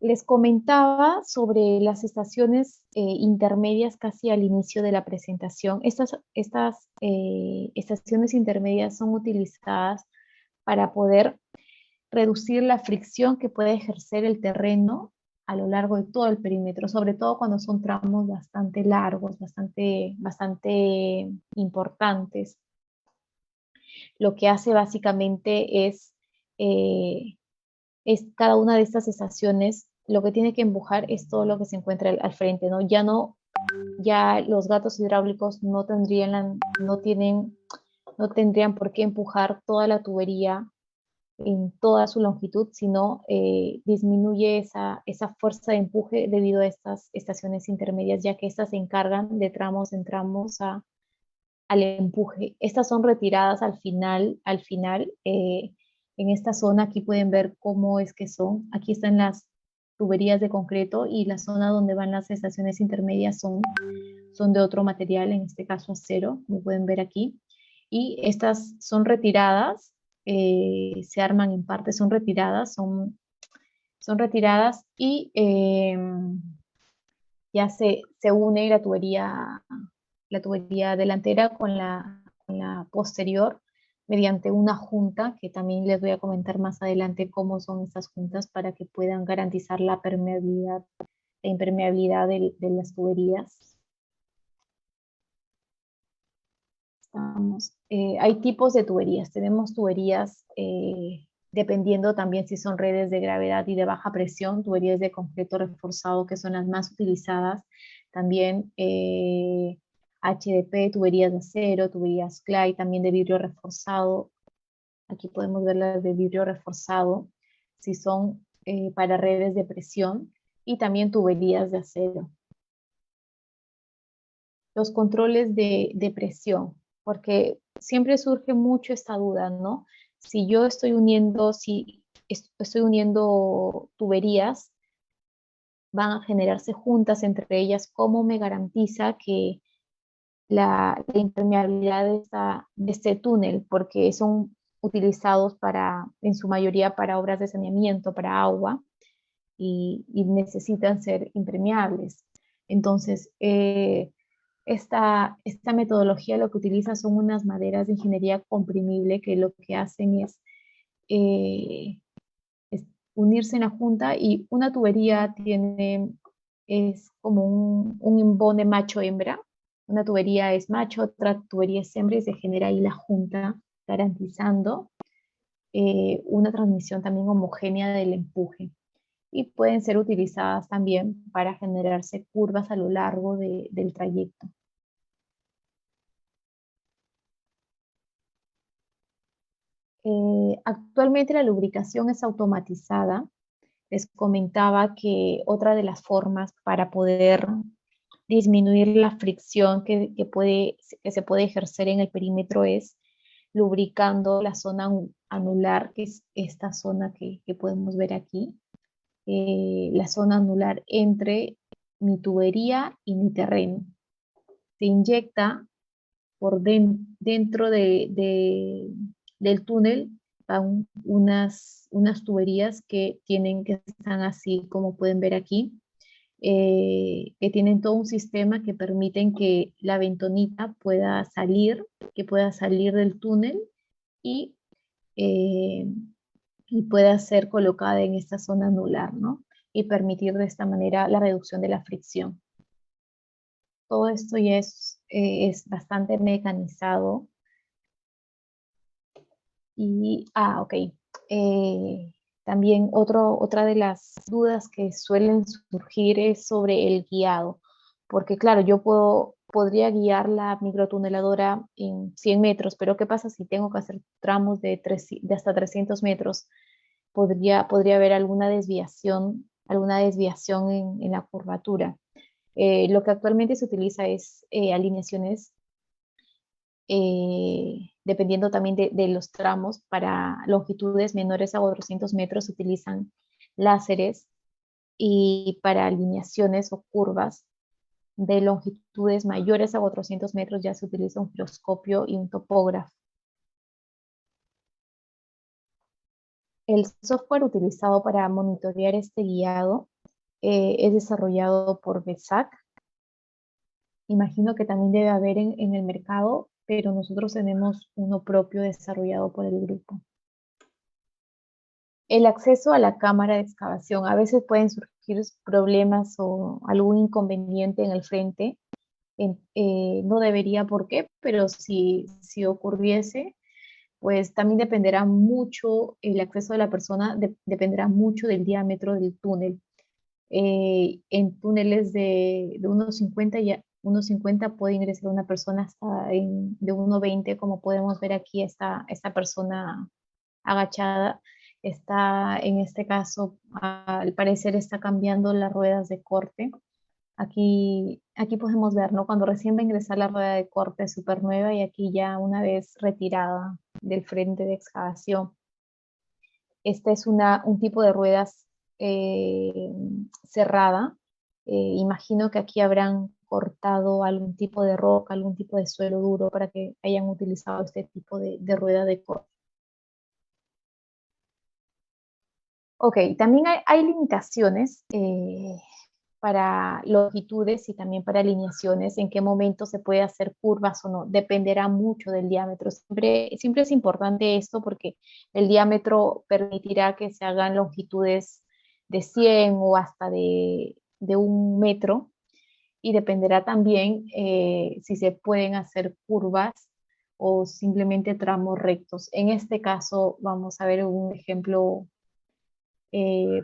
Les comentaba sobre las estaciones intermedias casi al inicio de la presentación. Estas estaciones intermedias son utilizadas para poder reducir la fricción que puede ejercer el terreno a lo largo de todo el perímetro, sobre todo cuando son tramos bastante largos, bastante importantes. Lo que hace básicamente es cada una de estas estaciones, lo que tiene que empujar es todo lo que se encuentra al frente, ¿no? Ya los gatos hidráulicos no tendrían por qué empujar toda la tubería en toda su longitud, sino disminuye esa fuerza de empuje debido a estas estaciones intermedias, ya que estas se encargan de tramos en tramos al empuje. Estas son retiradas al final, en esta zona aquí pueden ver cómo es que son. Aquí están las tuberías de concreto y la zona donde van las estaciones intermedias son de otro material, en este caso acero, como pueden ver aquí. Y estas son retiradas, se arman en partes, son retiradas y ya se une la tubería delantera con la posterior mediante una junta, que también les voy a comentar más adelante cómo son estas juntas para que puedan garantizar la impermeabilidad de las tuberías. Hay tipos de tuberías. Tenemos tuberías dependiendo también si son redes de gravedad y de baja presión, tuberías de concreto reforzado que son las más utilizadas. También HDP, tuberías de acero, tuberías clay, también de vidrio reforzado. Aquí podemos ver las de vidrio reforzado, si son para redes de presión, y también tuberías de acero. Los controles de presión, porque siempre surge mucho esta duda, ¿no? Si estoy uniendo tuberías, van a generarse juntas entre ellas, ¿cómo me garantiza que la impermeabilidad de este túnel? Porque son utilizados en su mayoría para obras de saneamiento, para agua, y necesitan ser impermeables. Entonces, esta metodología lo que utiliza son unas maderas de ingeniería comprimible que lo que hacen eh, es unirse en la junta, y una tubería es como un embone macho-hembra. Una tubería es macho, otra tubería es hembra y se genera ahí la junta garantizando una transmisión también homogénea del empuje. Y pueden ser utilizadas también para generarse curvas a lo largo del trayecto. Actualmente la lubricación es automatizada. Les comentaba que otra de las formas para poder disminuir la fricción que se puede ejercer en el perímetro es lubricando la zona anular, que es esta zona que podemos ver aquí, la zona anular entre mi tubería y mi terreno. Se inyecta dentro del túnel van unas tuberías que están así como pueden ver aquí, que tienen todo un sistema que permiten que la bentonita que pueda salir del túnel y, eh, y pueda ser colocada en esta zona anular, ¿no? Y permitir de esta manera la reducción de la fricción. Todo esto ya es bastante mecanizado. Ok. Eh, También otra de las dudas que suelen surgir es sobre el guiado, porque claro, podría guiar la microtuneladora en 100 metros, pero ¿qué pasa si tengo que hacer tramos de hasta 300 metros? Podría haber alguna desviación en la curvatura. Lo que actualmente se utiliza es alineaciones, dependiendo también de los tramos. Para longitudes menores a 400 metros se utilizan láseres, y para alineaciones o curvas de longitudes mayores a 400 metros ya se utiliza un giroscopio y un topógrafo. El software utilizado para monitorear este guiado es desarrollado por BESAC. Imagino que también debe haber en el mercado, pero nosotros tenemos uno propio desarrollado por el grupo. El acceso a la cámara de excavación. A veces pueden surgir problemas o algún inconveniente en el frente. No debería por qué, pero si ocurriese, pues también dependerá mucho, el acceso de la persona dependerá mucho del diámetro del túnel. En túneles de unos 50 unos 50 puede ingresar una persona hasta de 1,20, como podemos ver aquí, esta persona agachada está, en este caso, al parecer está cambiando las ruedas de corte. Aquí podemos ver, ¿no? Cuando recién va a ingresar la rueda de corte súper nueva y aquí ya una vez retirada del frente de excavación. Esta es un tipo de ruedas cerrada. Imagino que aquí habrán cortado algún tipo de roca, algún tipo de suelo duro para que hayan utilizado este tipo de rueda de corte. Ok, también hay limitaciones para longitudes y también para alineaciones, en qué momento se puede hacer curvas o no, dependerá mucho del diámetro. Siempre es importante esto porque el diámetro permitirá que se hagan longitudes de 100 o hasta de 1 metro, y dependerá también si se pueden hacer curvas o simplemente tramos rectos. En este caso vamos a ver un ejemplo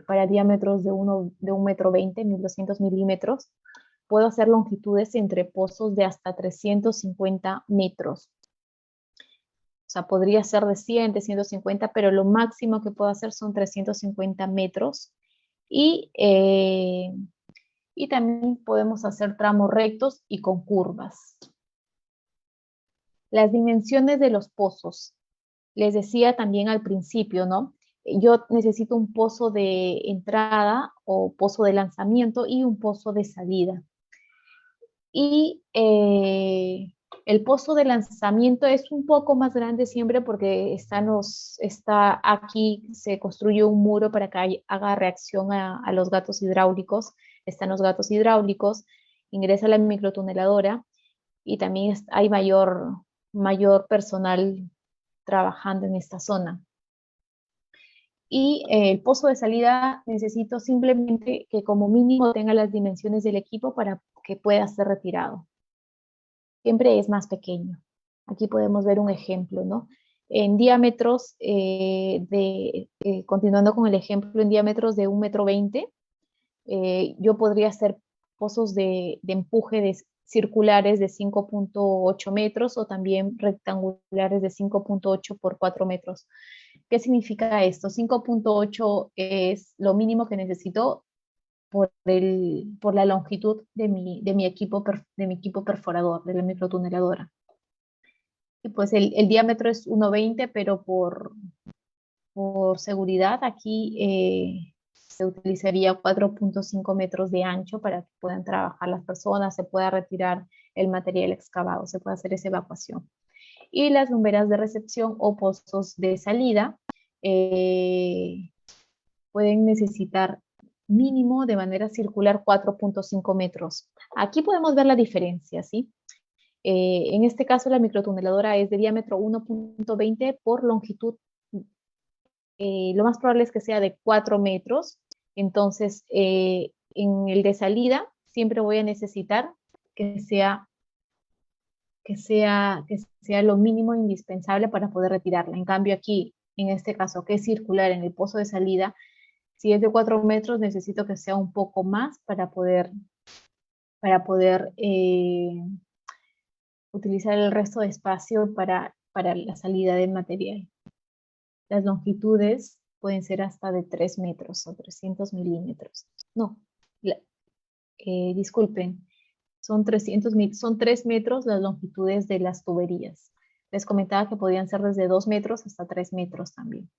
para diámetros de 1,20 m, 1.200 milímetros. Puedo hacer longitudes entre pozos de hasta 350 metros. O sea, podría ser de 100, de 150, pero lo máximo que puedo hacer son 350 metros. Y, y también podemos hacer tramos rectos y con curvas. Las dimensiones de los pozos. Les decía también al principio, ¿no? Yo necesito un pozo de entrada o pozo de lanzamiento y un pozo de salida. Y el pozo de lanzamiento es un poco más grande siempre porque está aquí, se construyó un muro para que haga reacción a los gatos hidráulicos. Están los gatos hidráulicos, ingresa la microtuneladora y también hay mayor personal trabajando en esta zona. Y el pozo de salida necesito simplemente que como mínimo tenga las dimensiones del equipo para que pueda ser retirado. Siempre es más pequeño. Aquí podemos ver un ejemplo, ¿no? En diámetros, continuando con el ejemplo, en diámetros de 1,20 m, yo podría hacer pozos de empuje circulares de 5,8 metros o también rectangulares de 5,8 por 4 metros. ¿Qué significa esto? 5,8 es lo mínimo que necesito por la longitud de mi equipo perforador, de la microtuneladora. Y pues el diámetro es 1,20, pero por seguridad aquí se utilizaría 4,5 metros de ancho para que puedan trabajar las personas, se pueda retirar el material excavado, se pueda hacer esa evacuación. Y las lumberas de recepción o pozos de salida pueden necesitar mínimo de manera circular 4,5 metros. Aquí podemos ver la diferencia, ¿sí? En este caso la microtuneladora es de diámetro 1,20 por longitud. Lo más probable es que sea de 4 metros. Entonces, en el de salida siempre voy a necesitar que sea lo mínimo indispensable para poder retirarla. En cambio aquí, en este caso, que es circular en el pozo de salida, si es de 4 metros, necesito que sea un poco más para poder utilizar el resto de espacio para la salida del material. Las longitudes pueden ser hasta de 3 metros o 300 milímetros. No, disculpen, son 3 metros las longitudes de las tuberías. Les comentaba que podían ser desde 2 metros hasta 3 metros también.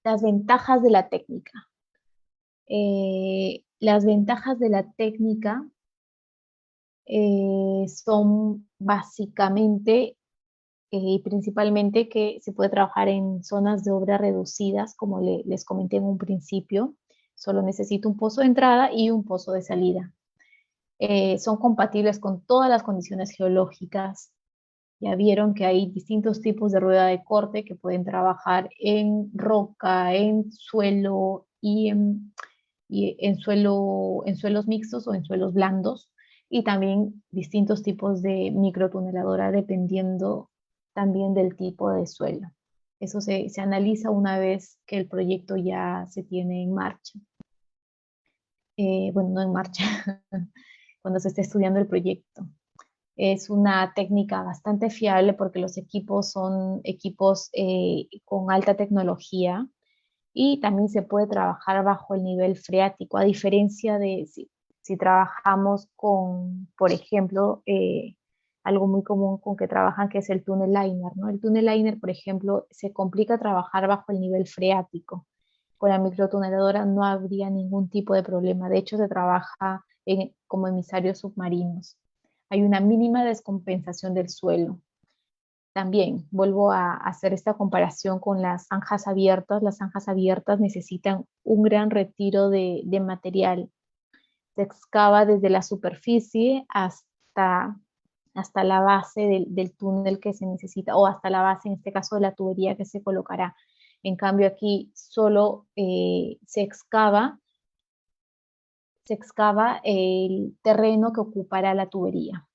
Las ventajas de la técnica. Las ventajas de la técnica son básicamente y principalmente que se puede trabajar en zonas de obra reducidas, como les comenté en un principio. Solo necesito un pozo de entrada y un pozo de salida. Son compatibles con todas las condiciones geológicas. Ya vieron que hay distintos tipos de rueda de corte que pueden trabajar en roca, en suelo en suelos mixtos o en suelos blandos, y también distintos tipos de microtuneladora dependiendo también del tipo de suelo. Eso se analiza una vez que el proyecto ya se tiene en marcha. Bueno, no en marcha, cuando se esté estudiando el proyecto. Es una técnica bastante fiable porque los equipos son equipos con alta tecnología, y también se puede trabajar bajo el nivel freático, a diferencia de si trabajamos con, por ejemplo, algo muy común con que trabajan, que es el túnel liner, ¿no? El túnel liner, por ejemplo, se complica trabajar bajo el nivel freático. Con la microtuneladora no habría ningún tipo de problema. De hecho, se trabaja como emisarios submarinos. Hay una mínima descompensación del suelo. También vuelvo a hacer esta comparación con las zanjas abiertas. Las zanjas abiertas necesitan un gran retiro de material. Se excava desde la superficie hasta la base del túnel que se necesita, o hasta la base, en este caso, de la tubería que se colocará. En cambio, aquí solo se excava el terreno que ocupará la tubería.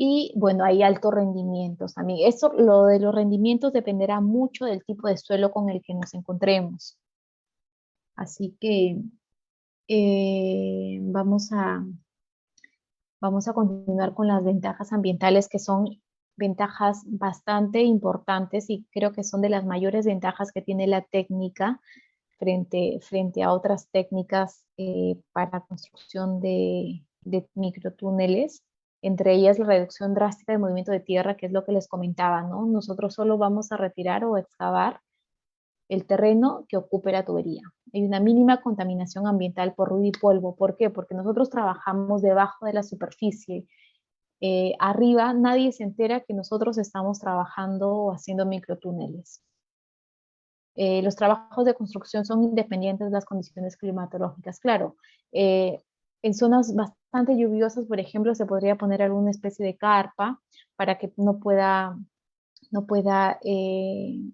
Y bueno, hay altos rendimientos también. Eso, lo de los rendimientos dependerá mucho del tipo de suelo con el que nos encontremos. Así que vamos a continuar con las ventajas ambientales, que son ventajas bastante importantes y creo que son de las mayores ventajas que tiene la técnica frente a otras técnicas para construcción de microtúneles, entre ellas la reducción drástica del movimiento de tierra, que es lo que les comentaba, ¿no? Nosotros solo vamos a retirar o excavar el terreno que ocupe la tubería. Hay una mínima contaminación ambiental por ruido y polvo. ¿Por qué? Porque nosotros trabajamos debajo de la superficie. Arriba nadie se entera que nosotros estamos trabajando o haciendo microtúneles. Los trabajos de construcción son independientes de las condiciones climatológicas. Claro, en zonas bastante lluviosas, por ejemplo, se podría poner alguna especie de carpa para que no pueda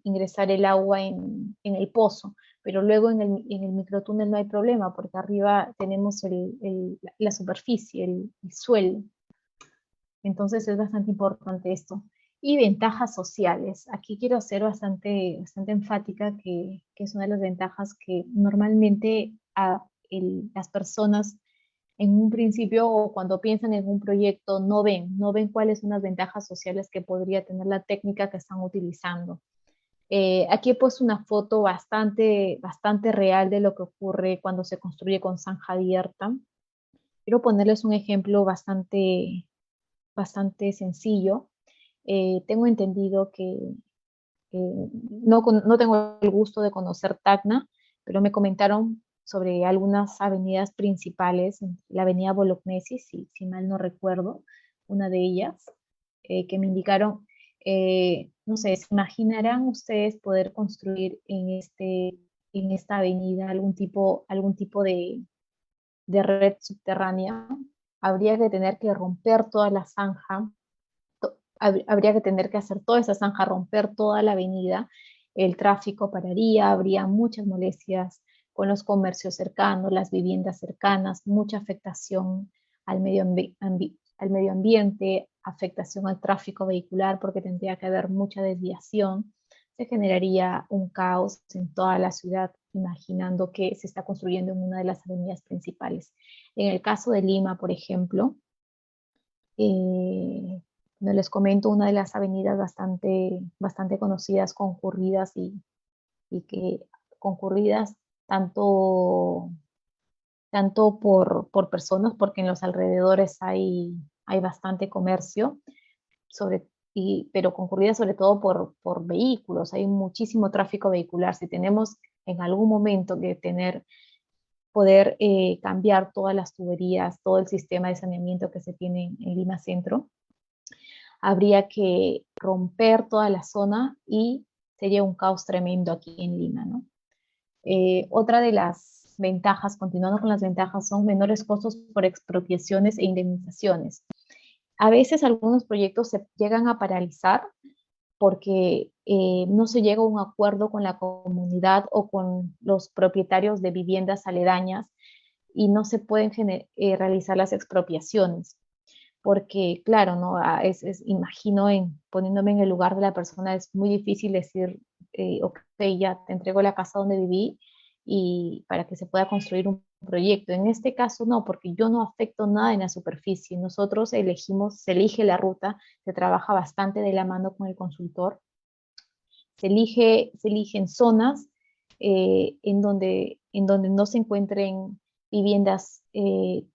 ingresar el agua en el pozo, pero luego en el microtúnel no hay problema porque arriba tenemos la superficie, el suelo. Entonces es bastante importante esto. Y ventajas sociales. Aquí quiero ser bastante enfática que es una de las ventajas que normalmente las personas en un principio o cuando piensan en un proyecto no ven cuáles son las ventajas sociales que podría tener la técnica que están utilizando. Aquí he puesto una foto bastante real de lo que ocurre cuando se construye con zanja abierta. Quiero ponerles un ejemplo bastante sencillo. Tengo entendido que no tengo el gusto de conocer Tacna, pero me comentaron sobre algunas avenidas principales, la avenida Bolognesi, si mal no recuerdo, una de ellas, que me indicaron, no sé, ¿se imaginarán ustedes poder construir en esta avenida algún tipo de red subterránea? Habría que tener que romper toda la zanja, habría que tener que hacer toda esa zanja, romper toda la avenida, el tráfico pararía, habría muchas molestias con los comercios cercanos, las viviendas cercanas, mucha afectación al medio ambiente, afectación al tráfico vehicular porque tendría que haber mucha desviación. Se generaría un caos en toda la ciudad, imaginando que se está construyendo en una de las avenidas principales. En el caso de Lima, por ejemplo, no les comento una de las avenidas bastante conocidas, concurridas y que concurridas tanto, tanto por personas, porque en los alrededores hay bastante comercio, pero concurridas sobre todo por vehículos, hay muchísimo tráfico vehicular. Si tenemos en algún momento que poder cambiar todas las tuberías, todo el sistema de saneamiento que se tiene en Lima Centro, habría que romper toda la zona y sería un caos tremendo aquí en Lima, ¿no? Otra ventajas, continuando con las ventajas, son menores costos por expropiaciones e indemnizaciones. A veces algunos proyectos se llegan a paralizar porque no se llega a un acuerdo con la comunidad o con los propietarios de viviendas aledañas y no se pueden realizar las expropiaciones. Porque, claro, ¿no? Imagino, poniéndome en el lugar de la persona, es muy difícil decir, ok, ya te entrego la casa donde viví y para que se pueda construir un proyecto. En este caso no, porque yo no afecto nada en la superficie. Nosotros elegimos, se elige la ruta, se trabaja bastante de la mano con el consultor, se eligen zonas en donde no se encuentren viviendas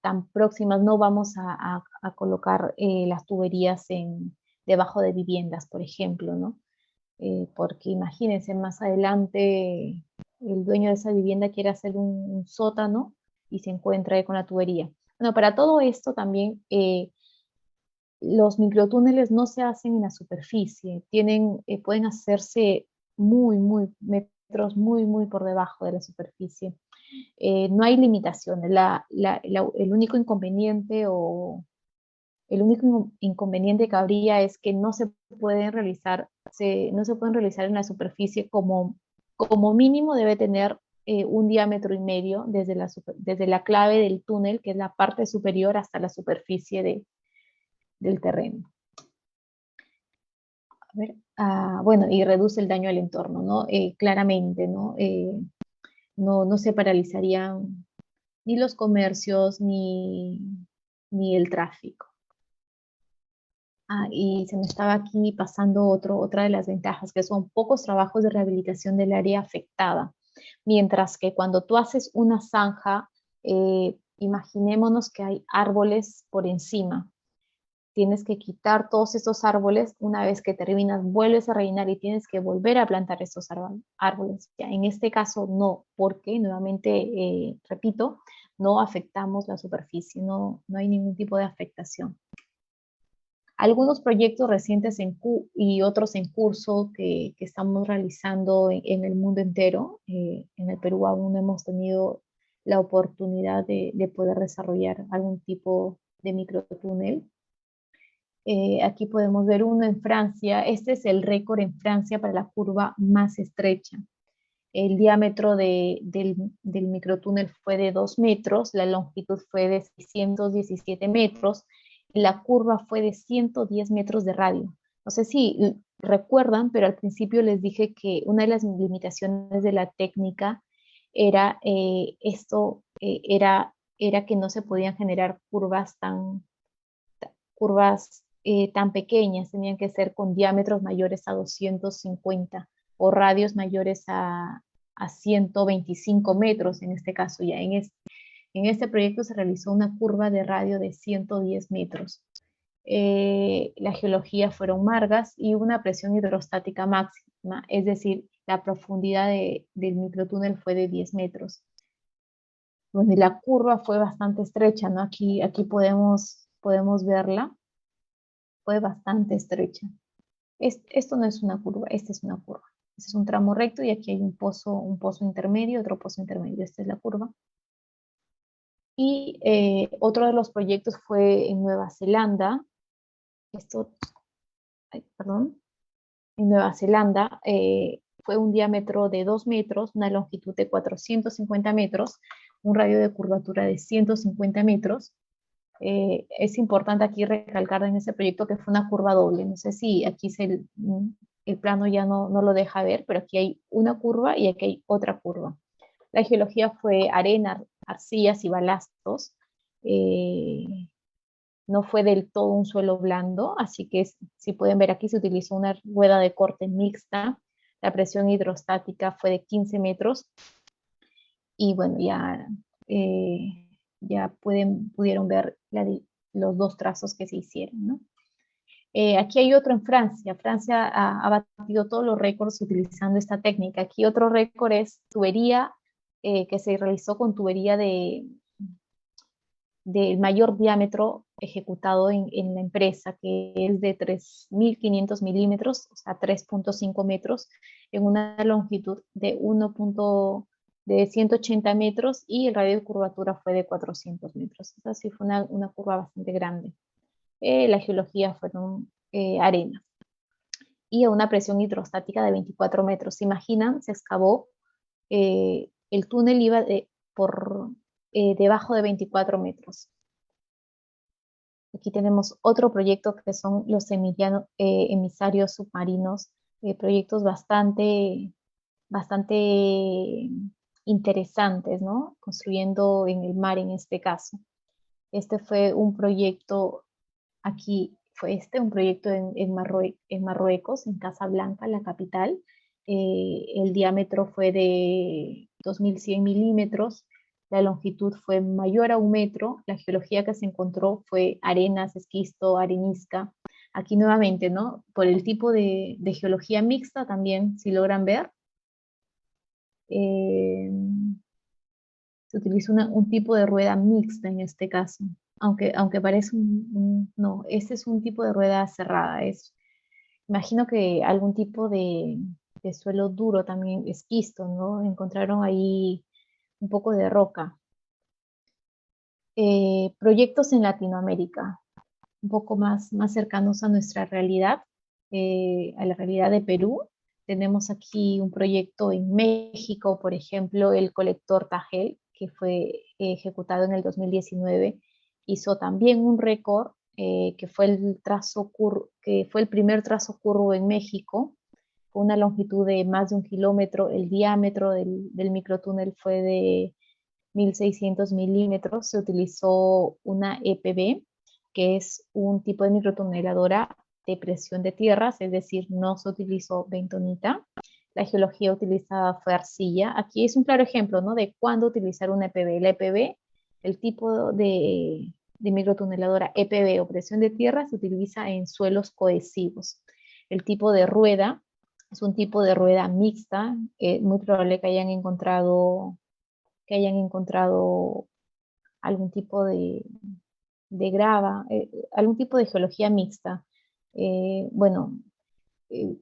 tan próximas, no vamos a colocar las tuberías debajo de viviendas, por ejemplo, ¿no? Porque imagínense, más adelante el dueño de esa vivienda quiere hacer un sótano y se encuentra ahí con la tubería. Bueno, para todo esto también los microtúneles no se hacen en la superficie, pueden hacerse muy, metros muy por debajo de la superficie. No hay limitaciones. El único inconveniente que habría es que no se pueden realizar en la superficie como mínimo debe tener un diámetro y medio desde la clave del túnel, que es la parte superior, hasta la superficie del terreno. A ver, bueno, y reduce el daño al entorno, ¿no? Claramente, ¿no? No se paralizarían ni los comercios ni el tráfico. Y se me estaba aquí pasando otra de las ventajas, que son pocos trabajos de rehabilitación del área afectada. Mientras que cuando tú haces una zanja, imaginémonos que hay árboles por encima. Tienes que quitar todos esos árboles, una vez que terminas, vuelves a rellenar y tienes que volver a plantar esos árboles. Ya, en este caso no, porque nuevamente, repito, no afectamos la superficie, no hay ningún tipo de afectación. Algunos proyectos recientes y otros en curso que estamos realizando en el mundo entero. En el Perú aún no hemos tenido la oportunidad de poder desarrollar algún tipo de microtúnel. Aquí podemos ver uno en Francia. Este es el récord en Francia para la curva más estrecha. El diámetro del microtúnel fue de 2 metros, la longitud fue de 617 metros, y la curva fue de 110 metros de radio. No sé si recuerdan, pero al principio les dije que una de las limitaciones de la técnica era era que no se podían generar curvas tan pequeñas, tenían que ser con diámetros mayores a 250 o radios mayores a 125 metros en este caso. Ya en este proyecto se realizó una curva de radio de 110 metros. La geología fueron margas y una presión hidrostática máxima, es decir, la profundidad del microtúnel fue de 10 metros. Bueno, y la curva fue bastante estrecha, ¿no? Aquí podemos verla, fue bastante estrecha. Esto no es una curva, esta es una curva. Este es un tramo recto y aquí hay un pozo intermedio, otro pozo intermedio. Esta es la curva. Y otro de los proyectos fue en Nueva Zelanda. Perdón. En Nueva Zelanda fue un diámetro de 2 metros, una longitud de 450 metros, un radio de curvatura de 150 metros. Es importante aquí recalcar en ese proyecto que fue una curva doble. No sé si aquí el plano ya no lo deja ver, pero aquí hay una curva y aquí hay otra curva. La geología fue arena, arcillas y balastos. No fue del todo un suelo blando, así que si pueden ver aquí se utilizó una rueda de corte mixta. La presión hidrostática fue de 15 metros y bueno, ya pudieron ver los dos trazos que se hicieron, ¿no? Aquí hay otro en Francia. Francia ha batido todos los récords utilizando esta técnica. Aquí otro récord es tubería, que se realizó con tubería del mayor diámetro ejecutado en la empresa, que es de 3.500 milímetros, o sea, 3.5 metros, en una longitud de de 180 metros y el radio de curvatura fue de 400 metros. Esa sí fue una curva bastante grande. La geología fueron arenas y a una presión hidrostática de 24 metros. ¿Se imaginan? Se excavó, el túnel iba por debajo de 24 metros. Aquí tenemos otro proyecto que son los emisarios submarinos, proyectos bastante interesantes, ¿no? Construyendo en el mar en este caso. Este fue un proyecto, aquí fue un proyecto en Marruecos, en Casablanca, la capital. El diámetro fue de 2100 milímetros, la longitud fue mayor a 1 metro, la geología que se encontró fue arenas, esquisto, arenisca. Aquí nuevamente, ¿no? Por el tipo de geología mixta también, si logran ver, eh, se utiliza un tipo de rueda mixta en este caso, aunque parece no, este es un tipo de rueda cerrada, imagino que algún tipo de suelo duro también, esquisto, ¿no? Encontraron ahí un poco de roca. Proyectos en Latinoamérica, un poco más cercanos a nuestra realidad, a la realidad de Perú. Tenemos aquí un proyecto en México, por ejemplo, el colector Tajel, que fue ejecutado en el 2019, hizo también un récord, que fue que fue el primer trazo curvo en México, con una longitud de más de 1 kilómetro. El diámetro del microtúnel fue de 1600 milímetros. Se utilizó una EPB, que es un tipo de microtuneladora de presión de tierras, es decir, no se utilizó bentonita. La geología utilizada fue arcilla. Aquí es un claro ejemplo, ¿no? De cuándo utilizar una EPB. La EPB, el tipo de microtuneladora EPB o presión de tierra, se utiliza en suelos cohesivos. El tipo de rueda es un tipo de rueda mixta, muy probable que hayan encontrado algún tipo de grava, algún tipo de geología mixta. Bueno,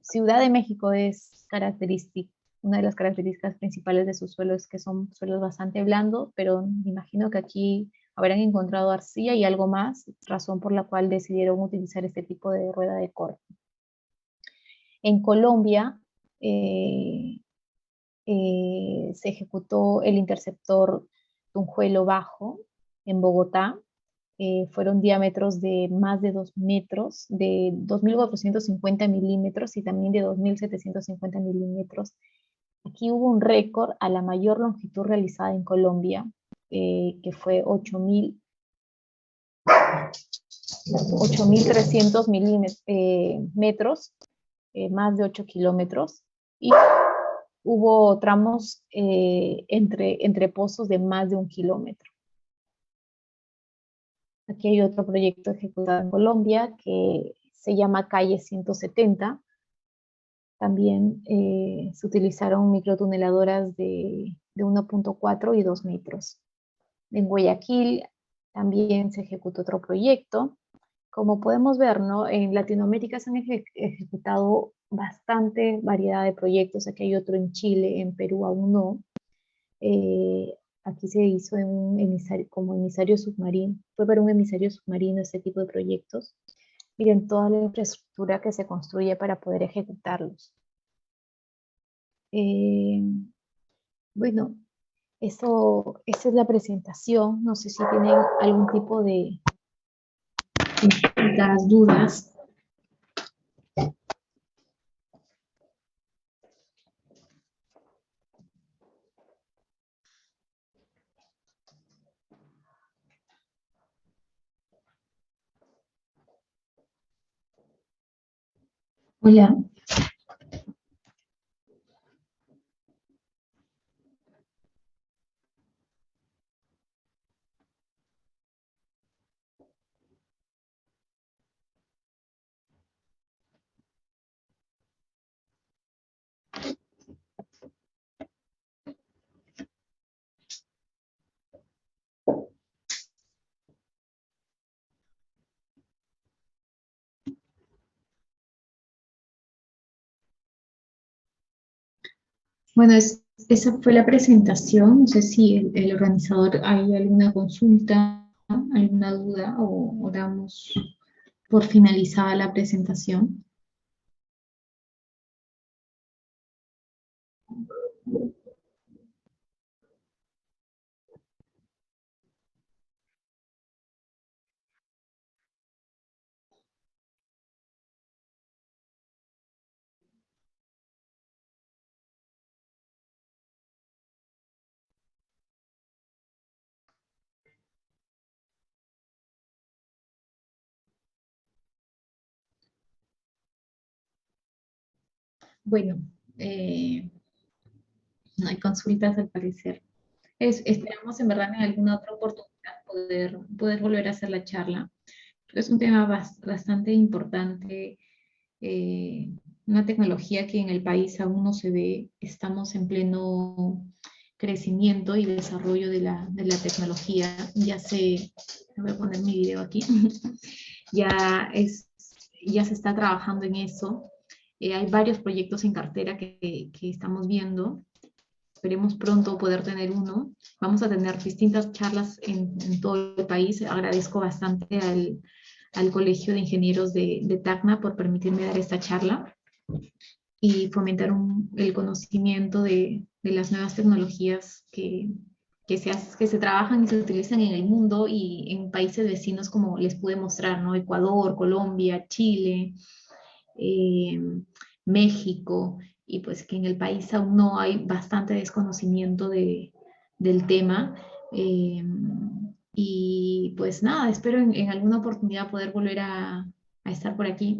Ciudad de México es característica, una de las características principales de sus suelos es que son suelos bastante blandos, pero me imagino que aquí habrán encontrado arcilla y algo más, razón por la cual decidieron utilizar este tipo de rueda de corte. En Colombia, se ejecutó el interceptor Tunjuelo Bajo en Bogotá. Fueron diámetros de más de 2 metros, de 2450 milímetros y también de 2750 milímetros. Aquí hubo un récord a la mayor longitud realizada en Colombia, que fue 8300 metros, más de 8 kilómetros. Y hubo tramos entre pozos de más de 1 kilómetro. Aquí hay otro proyecto ejecutado en Colombia que se llama Calle 170. También se utilizaron microtuneladoras de 1.4 y 2 metros. En Guayaquil también se ejecutó otro proyecto. Como podemos ver, ¿no? En Latinoamérica se han ejecutado bastante variedad de proyectos. Aquí hay otro en Chile, en Perú aún no. Aquí se hizo como emisario submarino. Fue para un emisario submarino este tipo de proyectos. Miren toda la infraestructura que se construye para poder ejecutarlos. Eh, bueno, esa es la presentación. No sé si tienen algún tipo de dudas. Hola. Bueno, Esa fue la presentación. No sé si el organizador hay alguna consulta, alguna duda o damos por finalizada la presentación. Bueno, eh, no hay consultas al parecer. Esperamos en verdad en alguna otra oportunidad poder volver a hacer la charla. Es un tema bastante importante, eh, una tecnología que en el país aún no se ve. Estamos en pleno crecimiento y desarrollo de la tecnología. Voy a poner mi video aquí, ya, ya se está trabajando en eso. Hay varios proyectos en cartera que estamos viendo. Esperemos pronto poder tener uno. Vamos a tener distintas charlas en todo el país. Agradezco bastante al Colegio de Ingenieros de Tacna por permitirme dar esta charla y fomentar el conocimiento de las nuevas tecnologías que se trabajan y se utilizan en el mundo y en países vecinos, como les pude mostrar, ¿no? Ecuador, Colombia, Chile, eh, México, y pues que en el país aún no hay bastante desconocimiento del tema. Eh, y pues nada, espero en alguna oportunidad poder volver a estar por aquí.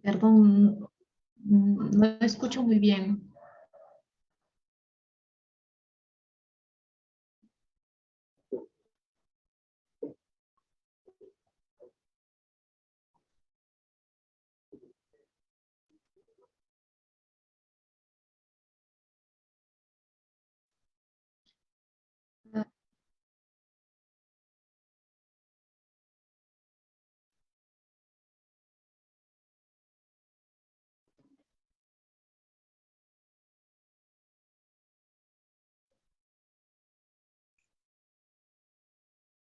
Perdón, no escucho muy bien.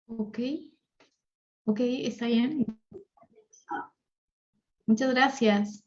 Ok, ok, está bien. Muchas gracias.